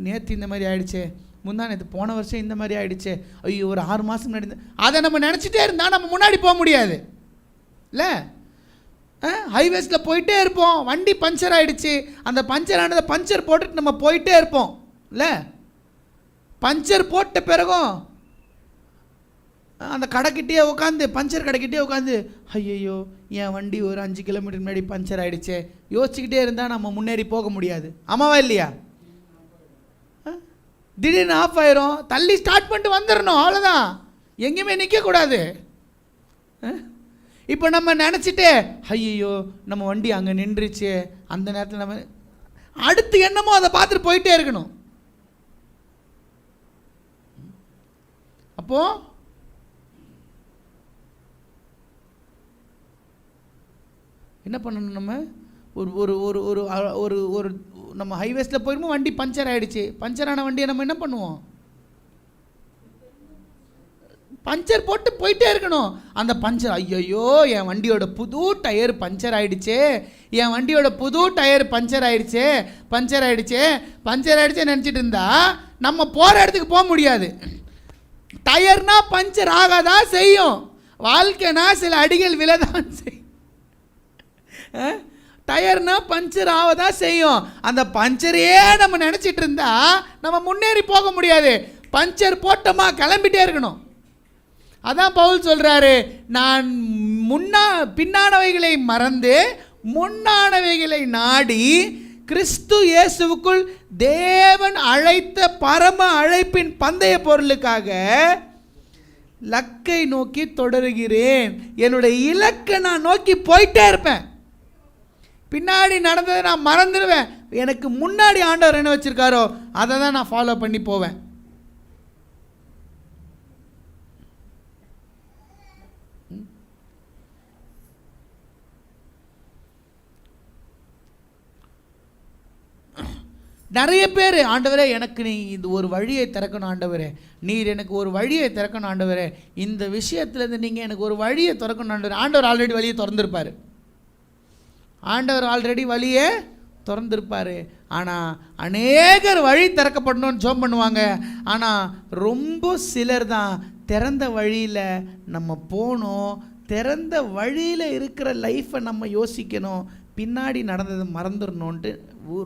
நேற்று இந்த மாதிரி ஆயிடுச்சே, முந்தா நேற்று போன வருஷம் இந்த மாதிரி ஆயிடுச்சே, ஐயோ ஒரு 6 மாதம் முன்னாடி, அதை நம்ம நினச்சிட்டே இருந்தால் நம்ம முன்னாடி போக முடியாது இல்லை? ஹைவேஸில் போயிட்டே இருப்போம், வண்டி பஞ்சர் ஆகிடுச்சு, அந்த பஞ்சர் ஆனதை பஞ்சர் போட்டுட்டு நம்ம போயிட்டே இருப்போம் இல்லை? பஞ்சர் போட்ட பிறகும் அந்த கடைக்கிட்டே உட்காந்து, பஞ்சர் கடைக்கிட்டே உட்காந்து, ஐயோ என் வண்டி ஒரு 5 கிலோமீட்டர் முன்னாடி பஞ்சர் ஆகிடுச்சே, யோசிச்சுக்கிட்டே இருந்தால் நம்ம முன்னேறி போக முடியாது. ஆமாவா இல்லையா? திடீர்னு ஆஃப் ஆயிரும், தள்ளி ஸ்டார்ட் பண்ணிட்டு வந்துடணும், அவ்வளோதான், எங்கேயுமே நிற்கக்கூடாது. இப்போ நம்ம நினச்சிட்டு ஐயோ நம்ம வண்டி அங்கே நின்றுச்சு, அந்த நேரத்தில் நம்ம அடுத்து என்னமோ அதை பார்த்துட்டு போயிட்டே இருக்கணும். அப்போது என்ன பண்ணணும்? நம்ம ஒரு ஒரு ஒரு ஒரு ஒரு நம்ம ஹைவேஸில் போயிருமோ, வண்டி பஞ்சர் ஆகிடுச்சு, பஞ்சரான வண்டியை நம்ம என்ன பண்ணுவோம்? பஞ்சர் போட்டு போயிட்டே இருக்கணும். அந்த பஞ்சர், ஐயோ என் வண்டியோட புது டயர் பஞ்சர் ஆகிடுச்சே, என் வண்டியோட புது டயர் பஞ்சர் ஆகிடுச்சே நினச்சிட்டு இருந்தா நம்ம போகிற இடத்துக்கு போக முடியாது. டயர்னா பஞ்சர் ஆகாதான் செய்யும், வாழ்க்கைனா சில அடிகள் விழதான் செய்யும். டயர்னா பஞ்சர் ஆகதான் செய்யும். அந்த பஞ்சரையே நம்ம நினச்சிட்டு இருந்தா நம்ம முன்னேறி போக முடியாது. பஞ்சர் போட்டோமா கிளம்பிட்டே இருக்கணும். அதான் பவுல் சொல்றாரு, நான் பின்னானவைகளை மறந்து முன்னானவைகளை நாடி கிறிஸ்து இயேசுவுக்குள் தேவன் அழைத்த பரம அழைப்பின் பந்தய பொருளுக்காக லக்கை நோக்கி தொடருகிறேன். என்னுடைய இலக்கை நான் நோக்கி போயிட்டே இருப்பேன். பின்னாடி நடந்ததை நான் மறந்துடுவேன். எனக்கு முன்னாடி ஆண்டவர் என்ன வச்சிருக்காரோ அதை தான் நான் ஃபாலோ பண்ணி போவேன். நிறைய பேர், ஆண்டவரே எனக்கு நீ இது ஒரு வழியை திறக்கணும் ஆண்டவரே, நீர் எனக்கு ஒரு வழியை திறக்கணும் ஆண்டவரே, இந்த விஷயத்துலேருந்து நீங்கள் எனக்கு ஒரு வழியை திறக்கணும் ஆண்டவரே. ஆண்டவர் ஆல்ரெடி வழியை திறந்துருப்பார். ஆண்டவர் ஆல்ரெடி வழியை திறந்துருப்பார். ஆனால் அநேகர் வழி திறக்கப்படணும்னு ஜெபம் பண்ணுவாங்க. ஆனால் ரொம்ப சிலர் தான் திறந்த வழியில் நம்ம போகணும், திறந்த வழியில் இருக்கிற லைஃப்பை நம்ம யோசிக்கணும், பின்னாடி நடந்ததை மறந்துடணுன்ட்டு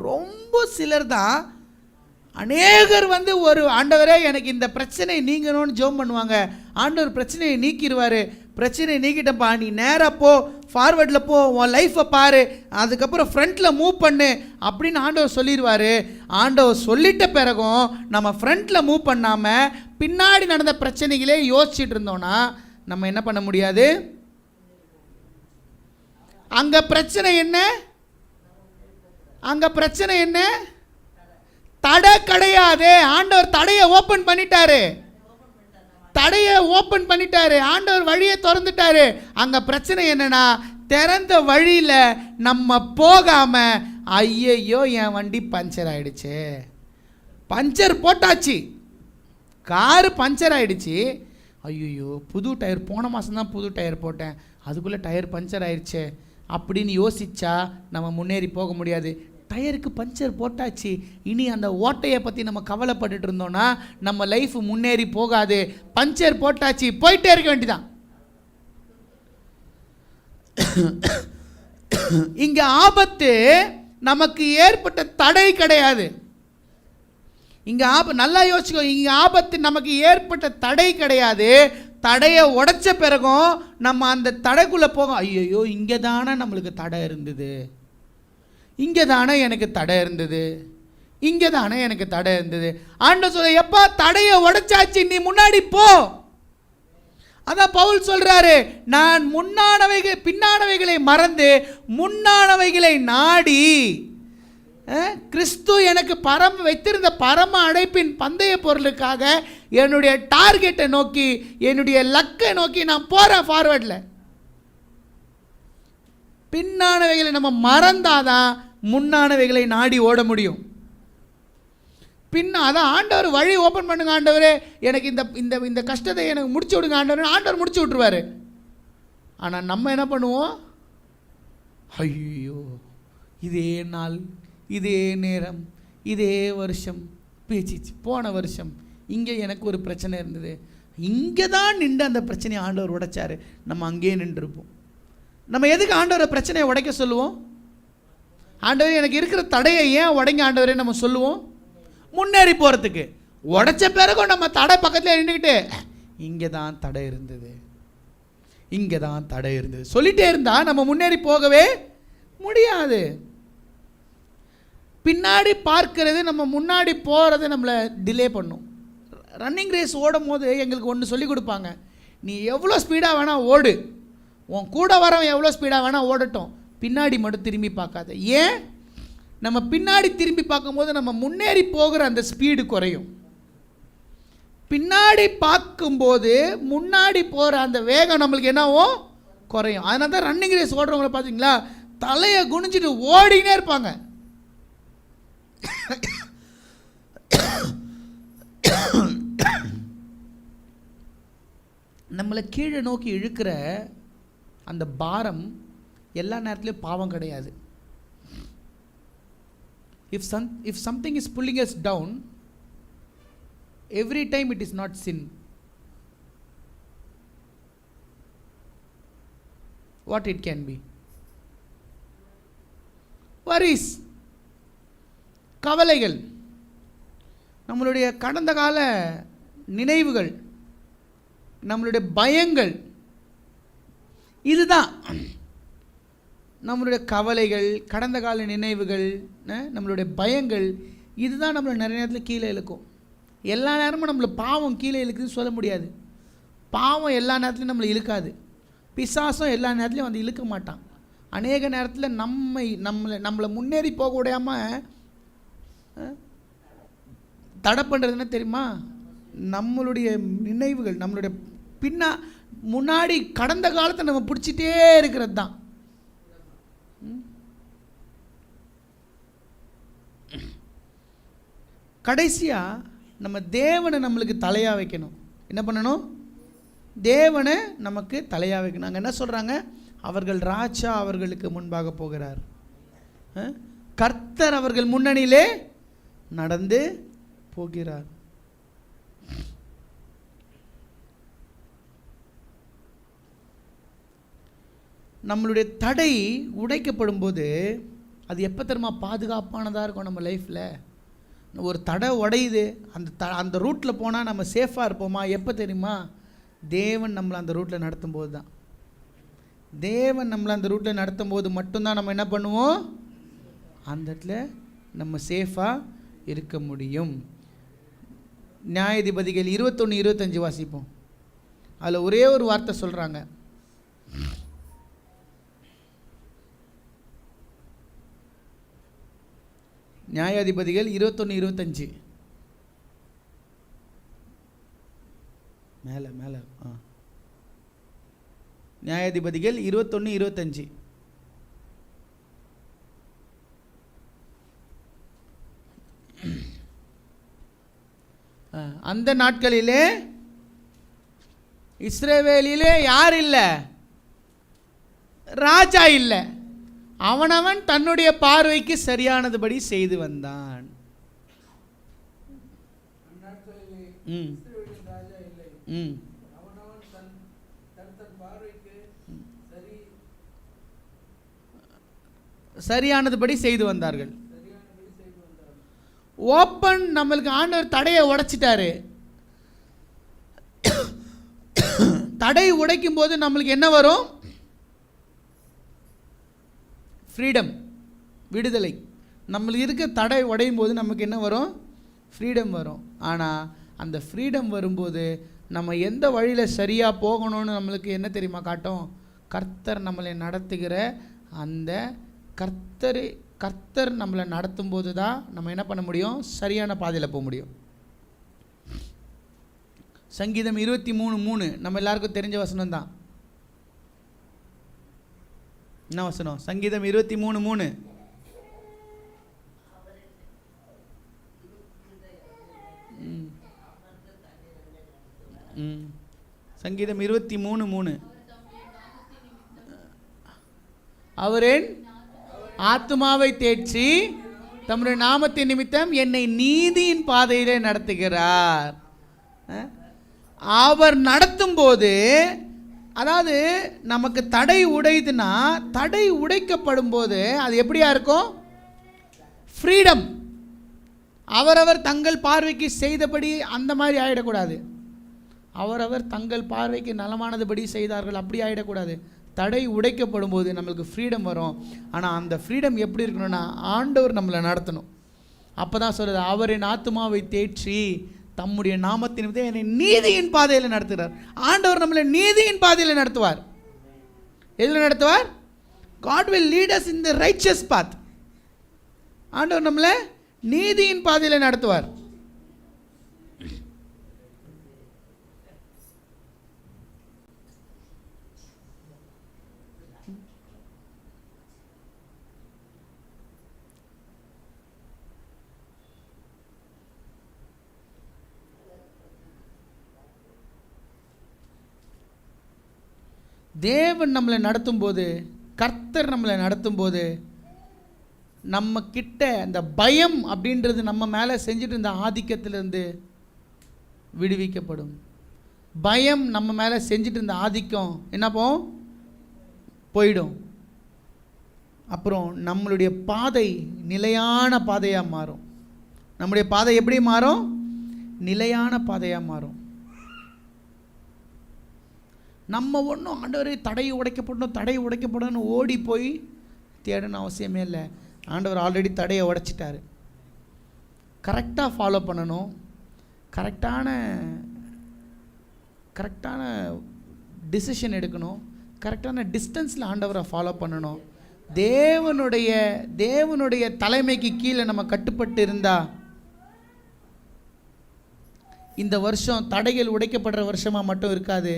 ரொம்ப சிலர் தான். அநேகர் ஒரு ஆண்டவரே எனக்கு இந்த பிரச்சனை நீங்கணும்னு ஜெபம் பண்ணுவாங்க. ஆண்டவர் பிரச்சனையை நீக்கிடுவார். பிரச்சனையை நீக்கிட்டப்பா, நீ நேராக போ, ஃபார்வர்டில் போ, உன் லைஃப்பை பாரு, அதுக்கப்புறம் ஃப்ரண்ட்டில் மூவ் பண்ணு அப்படின்னு ஆண்டவர் சொல்லிடுவார். ஆண்டவர் சொல்லிட்ட பிறகும் நம்ம ஃப்ரண்ட்டில் மூவ் பண்ணாமல் பின்னாடி நடந்த பிரச்சனைகளே யோசிச்சுட்டு இருந்தோன்னா நம்ம என்ன பண்ண முடியாது. அங்கே பிரச்சனை என்ன? அங்கே பிரச்சனை என்ன? தடை கிடையாது. ஆண்டவர் தடையை ஓப்பன் பண்ணிட்டாரு. தடையை ஓப்பன் பண்ணிட்டாரு. ஆண்டவர் வழியை திறந்துட்டாரு. அங்கே பிரச்சனை என்னன்னா, திறந்த வழியில் நம்ம போகாமல் ஐயையோ என் வண்டி பஞ்சர் ஆயிடுச்சு, பஞ்சர் போட்டாச்சு, காரு பஞ்சர் ஆயிடுச்சு, ஐயோ புது டயர், போன மாதம் தான் புது டயர் போட்டேன், அதுக்குள்ளே டயர் பஞ்சர் ஆயிடுச்சு அப்படின்னு யோசிச்சா நம்ம முன்னேறி போக முடியாது. டயருக்கு பஞ்சர் போட்டாச்சு, இனி அந்த ஓட்டையை பற்றி நம்ம கவலைப்பட்டுட்டு இருந்தோம்னா நம்ம லைஃப் முன்னேறி போகாது. பஞ்சர் போட்டாச்சு, போயிட்டே இருக்க வேண்டியதான். இங்க ஆபத்து நமக்கு ஏற்பட்ட தடை கிடையாது. இங்க நல்லா யோசிக்கோ, இங்க ஆபத்து நமக்கு ஏற்பட்ட தடை கிடையாது. தடையை உடைச்ச பிறகும் நம்ம அந்த தடைக்குள்ள போகும். ஐயோ இங்கே தானே நம்மளுக்கு தடை இருந்தது, இங்கே தானே எனக்கு தடை இருந்தது, இங்கே தானே எனக்கு தடை இருந்தது. ஆண்டவர் சொல்ல, எப்பா தடையை உடைச்சாச்சு, நீ முன்னாடி போ. அதான் பவுல் சொல்றாரு, நான் பின்னானவைகளை மறந்து முன்னானவைகளை நாடி கிறிஸ்து எனக்கு வைத்திருந்த பரம அழைப்பின் பந்தய பொருளுக்காக என்னுடைய டார்கெட்டை நோக்கி, என்னுடைய லக்கை நோக்கி நான் போறேன் ஃபார்வர்டில். பின்னானவைகளை நம்ம மறந்தாதான் முன்னானவைகளை நாடி ஓட முடியும். அதான் ஆண்டவர் வழி ஓப்பன் பண்ணுங்க ஆண்டவரே, எனக்கு இந்த இந்த கஷ்டத்தை எனக்கு முடிச்சு விடுங்க ஆண்டவர். ஆண்டவர் முடிச்சு விட்டுருவாரு. ஆனால் நம்ம என்ன பண்ணுவோம்? ஐயோ இதே நாள், இதே நேரம், இதே வருஷம் பேச்சிச்சு, போன வருஷம் இங்கே எனக்கு ஒரு பிரச்சனை இருந்தது, இங்கே தான் நின்று அந்த பிரச்சனையை ஆண்டவர் உடைச்சாரு, நம்ம அங்கேயே நின்றுருப்போம். நம்ம எதுக்கு ஆண்டவரை பிரச்சனையை உடைக்க சொல்லுவோம்? ஆண்டவரே எனக்கு இருக்கிற தடையை ஏன் உடைங்க ஆண்டவரே நம்ம சொல்லுவோம்? முன்னேறி போகிறதுக்கு. உடைச்ச பிறகும் நம்ம தடை பக்கத்தில் நின்றுக்கிட்டு இங்கே தான் தடை இருந்தது, இங்கே தான் தடை இருந்தது சொல்லிட்டே இருந்தால் நம்ம முன்னேறி போகவே முடியாது. பின்னாடி பார்க்கறது நம்ம முன்னாடி போகிறது நம்மளை டிலே பண்ணும். ரன்னிங் ரேஸ் ஓடும் போது எங்களுக்கு ஒன்று சொல்லி கொடுப்பாங்க, நீ எவ்வளோ ஸ்பீடாக வேணால் ஓடு, உன் கூட வரவன் எவ்வளோ ஸ்பீடாக வேணால் ஓடட்டும், பின்னாடி மட்டும் திரும்பி பார்க்காத. ஏன்? நம்ம பின்னாடி திரும்பி பார்க்கும்போது நம்ம முன்னேறி போகிற அந்த ஸ்பீடு குறையும். பின்னாடி பார்க்கும்போது முன்னாடி போகிற அந்த வேகம் நம்மளுக்கு என்னவோ குறையும். அதனால தான் ரன்னிங் ரேஸ் ஓடுறவங்கள பார்த்தீங்களா, தலையை குனிஞ்சிட்டு ஓடினே இருப்பாங்க. நம்மளை கீழே நோக்கி இழுக்கிற அந்த பாரம் எல்லா நேரத்துலையும் பாவம் கிடையாது. If something is pulling us down, every time it is not sin. What it can be? Worries, கவலைகள், நம்மளுடைய கடந்த கால நினைவுகள், நம்மளுடைய பயங்கள், இதுதான் நம்மளுடைய கவலைகள், கடந்த கால நினைவுகள், நம்மளுடைய பயங்கள், இதுதான் நம்மளை நிறைய நேரத்தில் கீழே இழுக்கும். எல்லா நேரமும் நம்மளை பாவம் கீழே இழுக்குதுன்னு சொல்ல முடியாது. பாவம் எல்லா நேரத்துலையும் நம்மளை இழுக்காது. பிசாசும் எல்லா நேரத்துலையும் வந்து இழுக்க மாட்டான். அநேக நேரத்தில் நம்மளை முன்னேறி போக விடாமல் தடை பண்ணுறது என்ன தெரியுமா? நம்மளுடைய நினைவுகள், நம்மளுடைய முன்னாடி கடந்த காலத்தை நம்ம பிடிச்சிட்டே இருக்கிறது தான். கடைசியாக நம்ம தேவனை நம்மளுக்கு தலையாக வைக்கணும். என்ன பண்ணணும்? தேவனை நமக்கு தலையாக வைக்கணும். அங்கே என்ன சொல்கிறாங்க? அவர்கள் ராஜா அவர்களுக்கு முன்பாக போகிறார், கர்த்தர் அவர்கள் முன்னணியிலே நடந்து போகிறார். நம்மளுடைய தடை உடைக்கப்படும் போது அது எப்போ தெரியுமா பாதுகாப்பானதாக இருக்கும் நம்ம லைஃப்பில்? ஒரு தடை உடையுது, அந்த ரூட்டில் போனால் நம்ம சேஃபாக இருப்போமா? எப்போ தெரியுமா? தேவன் நம்மளை அந்த ரூட்டில் நடத்தும் போது தான். தேவன் நம்மளை அந்த ரூட்டில் நடத்தும் போது மட்டும்தான் நம்ம என்ன பண்ணுவோம்? அந்த இடத்துல நம்ம சேஃபாக இருக்க முடியும். நியாயாதிபதிகள் 21-25 வாசிப்போம். அதில் ஒரே ஒரு வார்த்தை சொல்கிறாங்க. நியாயாதிபதிகள் 21-25 மேலே மேலே நியாயாதிபதிகள் 21-25. அந்த நாட்களிலே இஸ்ரவேலிலே யார் இல்லை? ராஜா இல்லை. அவனவன் தன்னுடைய பார்வைக்கு சரியானதுபடி செய்து வந்தான். சரியானதுபடி செய்து வந்தார்கள். ஓப்பன் நம்மளுக்கு ஆண்டவர் தடையை உடைச்சிட்டாரு. தடை உடைக்கும் போது நம்மளுக்கு என்ன வரும்? ஃப்ரீடம், விடுதலை. நம்மளுக்கு இருக்க தடை உடையும் போது நமக்கு என்ன வரும்? ஃப்ரீடம் வரும். ஆனால் அந்த ஃப்ரீடம் வரும்போது நம்ம எந்த வழியில் சரியாக போகணும்னு நம்மளுக்கு என்ன தெரியுமா காட்டும்? கர்த்தர் நம்மளை நடத்துகிற அந்த கர்த்தர் நம்மளை நடத்தும் போது தான் நம்ம என்ன பண்ண முடியும்? சரியான பாதையில் போக முடியும். சங்கீதம் 23:3 நம்ம எல்லாருக்கும் தெரிஞ்ச வசனம் தான். என்ன வசனம்? சங்கீதம் 23:3. சங்கீதம் 23:3. அவரின் ஆத்துமாவை தேற்றி தம்முடைய நாமத்தின் நிமித்தம் என்னை நீதியின் பாதையிலே நடத்துகிறார். அவர் நடத்தும் போது, அதாவது நமக்கு தடை உடையுதுன்னா, தடை உடைக்கப்படும் போது அது எப்படியா இருக்கும்? ஃப்ரீடம். அவரவர் தங்கள் பார்வைக்கு செய்தபடி அந்த மாதிரி ஆகிடக்கூடாது. அவரவர் தங்கள் பார்வைக்கு நலமானதுபடி செய்தார்கள், அப்படி ஆகிடக்கூடாது. தடை உடைக்கப்படும் போது நம்மளுக்கு ஃப்ரீடம் வரும். ஆனால் அந்த ஃப்ரீடம் எப்படி இருக்கணும்னா, ஆண்டவர் நம்மளை நடத்தணும். அப்போ தான் சொல்கிறது, அவரின் ஆத்துமாவை தேற்றி தம்முடைய நாமத்தின் என்னை நீதியின் பாதையில் நடத்துகிறார். ஆண்டவர் நம்மளை நீதியின் பாதையில் நடத்துவார். எதில் நடத்துவார்? God will lead us in the righteous path. ஆண்டவர் நம்மளை நீதியின் பாதையில் நடத்துவார். தேவன் நம்மளை நடத்தும் போது, கர்த்தர் நம்மளை நடத்தும் போது, நம்ம கிட்ட அந்த பயம் அப்படின்றது நம்ம மேலே செஞ்சுட்டு இருந்த ஆதிக்கத்திலிருந்து விடுவிக்கப்படும். பயம் நம்ம மேலே செஞ்சுட்டு இருந்த ஆதிக்கம் என்ன போயிடும். அப்புறம் நம்மளுடைய பாதை நிலையான பாதையாக மாறும். நம்முடைய பாதை எப்படி மாறும்? நிலையான பாதையாக மாறும். நம்ம ஒன்றும் ஆண்டவரே தடை உடைக்கப்படணும்னு ஓடி போய் தேடணும் அவசியமே இல்லை. ஆண்டவர் ஆல்ரெடி தடையை உடைச்சிட்டாரு. கரெக்டாக ஃபாலோ பண்ணணும். கரெக்டான டிசிஷன் எடுக்கணும். கரெக்டான டிஸ்டன்ஸில் ஆண்டவரை ஃபாலோ பண்ணணும். தேவனுடைய தலைமைக்கு கீழே நம்ம கட்டுப்பட்டு இருந்தால் இந்த வருஷம் தடைகள் உடைக்கப்படுற வருஷமாக மட்டும் இருக்காது,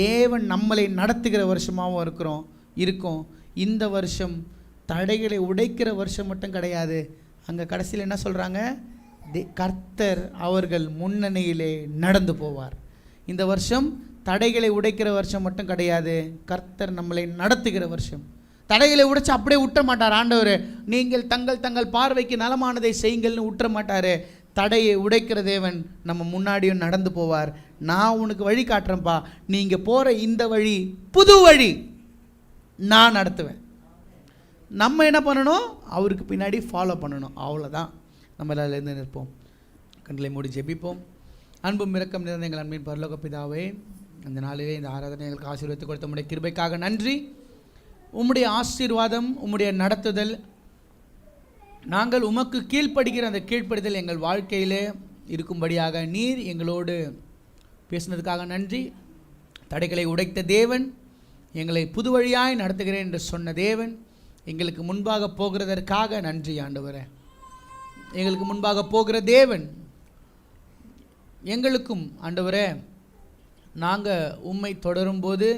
தேவன் நம்மளை நடத்துகிற வருஷமாகவும் இருக்கும். இந்த வருஷம் தடைகளை உடைக்கிற வருஷம் மட்டும் கிடையாது. அங்கே கடைசியில் என்ன சொல்கிறாங்க? கர்த்தர் அவர்கள் முன்னணியிலே நடந்து போவார். இந்த வருஷம் தடைகளை உடைக்கிற வருஷம் மட்டும் கிடையாது, கர்த்தர் நம்மளை நடத்துகிற வருஷம். தடைகளை உடைச்சு அப்படியே விட்ட மாட்டார் ஆண்டவர். நீங்கள் தங்கள் பார்வைக்கு நலமானதை செய்யுங்கள்னு விட்டுற மாட்டார். தடையை உடைக்கிற தேவன் நம்ம முன்னாடியும் நடந்து போவார். நான் உனக்கு வழி காட்டுறேன்ப்பா, நீங்கள் போகிற இந்த வழி புது வழி, நான் நடத்துவேன். நம்ம என்ன பண்ணணும்? அவருக்கு பின்னாடி ஃபாலோ பண்ணணும். அவ்வளோதான். நம்ம அதிலேருந்து நிற்போம், கண்களை மூடி ஜெபிப்போம். அன்பும் இரக்கம் நிறைந்த எங்கள் அன்பின் பரலோக பிதாவே, அந்த நாளிலே இந்த ஆராதனை எங்களுக்கு ஆசீர்வாதத்தை கொடுத்த உம்முடைய கிருபைக்காக நன்றி. உம்முடைய ஆசீர்வாதம், உம்முடைய நடத்துதல், நாங்கள் உமக்கு கீழ்ப்படுகிற அந்த கீழ்ப்படுதல் எங்கள் வாழ்க்கையிலே இருக்கும்படியாக நீர் எங்களோடு பேசினதுக்காக நன்றி. தடைகளை உடைத்த தேவன், எங்களை புது வழியாய் நடத்துகிறேன் என்று சொன்ன தேவன், எங்களுக்கு முன்பாக போகிறதற்காக நன்றி ஆண்டவரே. எங்களுக்கு முன்பாக போகிற தேவன் எங்களுக்கும் ஆண்டவரே, நாங்கள் உம்மை தொடரும்போது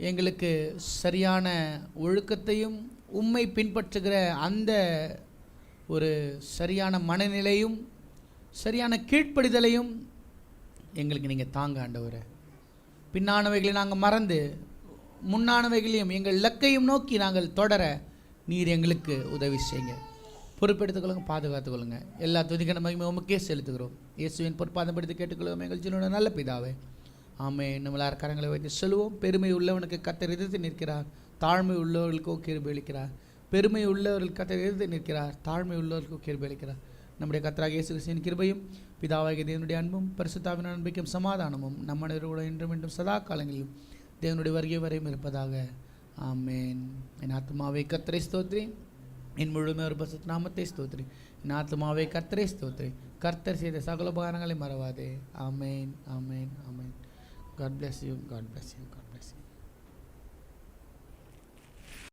எங்களுக்கு சரியான ஒழுக்கத்தையும் உம்மை பின்பற்றுகிற அந்த ஒரு சரியான மனநிலையும் சரியான கீழ்ப்படிதலையும் எங்களுக்கு நீங்கள் தாங்க ஆண்டவரே. பின்னானவைகளை நாங்கள் மறந்து முன்னானவைகளையும் எங்கள் இலக்கையும் நோக்கி நாங்கள் தொடர நீர் எங்களுக்கு உதவி செய்யுங்க. பொறுப்பெடுத்துக்கொள்ளுங்க, பாதுகாத்துக்கொள்ளுங்க. எல்லா துதிக்கான மகிமை உமக்கே செலுத்துகிறோம். இயேசுவின் பொற்பாதம் படித்து கேட்டுக்கொள்வோம் எங்கள் ஜீவனோட நல்ல பிதாவே, ஆமே. நம்மளார் கரங்களை வைத்து சொல்லுவோம். பெருமை உள்ளவனுக்கு கர்த்தர் எதிர்த்து நிற்கிறார், தாழ்மை உள்ளவர்களுக்கோ கிருபை அளிக்கிறார். பெருமை உள்ளவர்கள் கர்த்தர் எதிர்த்து நிற்கிறார், தாழ்மை உள்ளவர்களுக்கோ கிருபை அளிக்கிறார். நம்முடைய கர்த்தராகிய இயேசு கிறிஸ்துவின் கிருபையும் பிதாவாகிய தேவனுடைய அன்பும் பரிசுத்தாவின் அன்பிக்கும் சமாதானமும் நம்ம அனைவரோடு இன்றும் மீண்டும் சதா காலங்களிலும் தேவனுடைய வருகை வரையும் இருப்பதாக. ஆமேன். என் ஆத்மாவை கர்த்தரை ஸ்தோத்திரி, என் முழுமை ஒரு பரிசுத்த நாமத்தை ஸ்தோத்திரி. என் ஆத்மாவை கர்த்தரை ஸ்தோத்திரி, கர்த்தர் செய்த சகல உபகாரங்களை மறவாதே. ஆமேன், ஆமேன், ஆமேன். God bless you. God bless you. God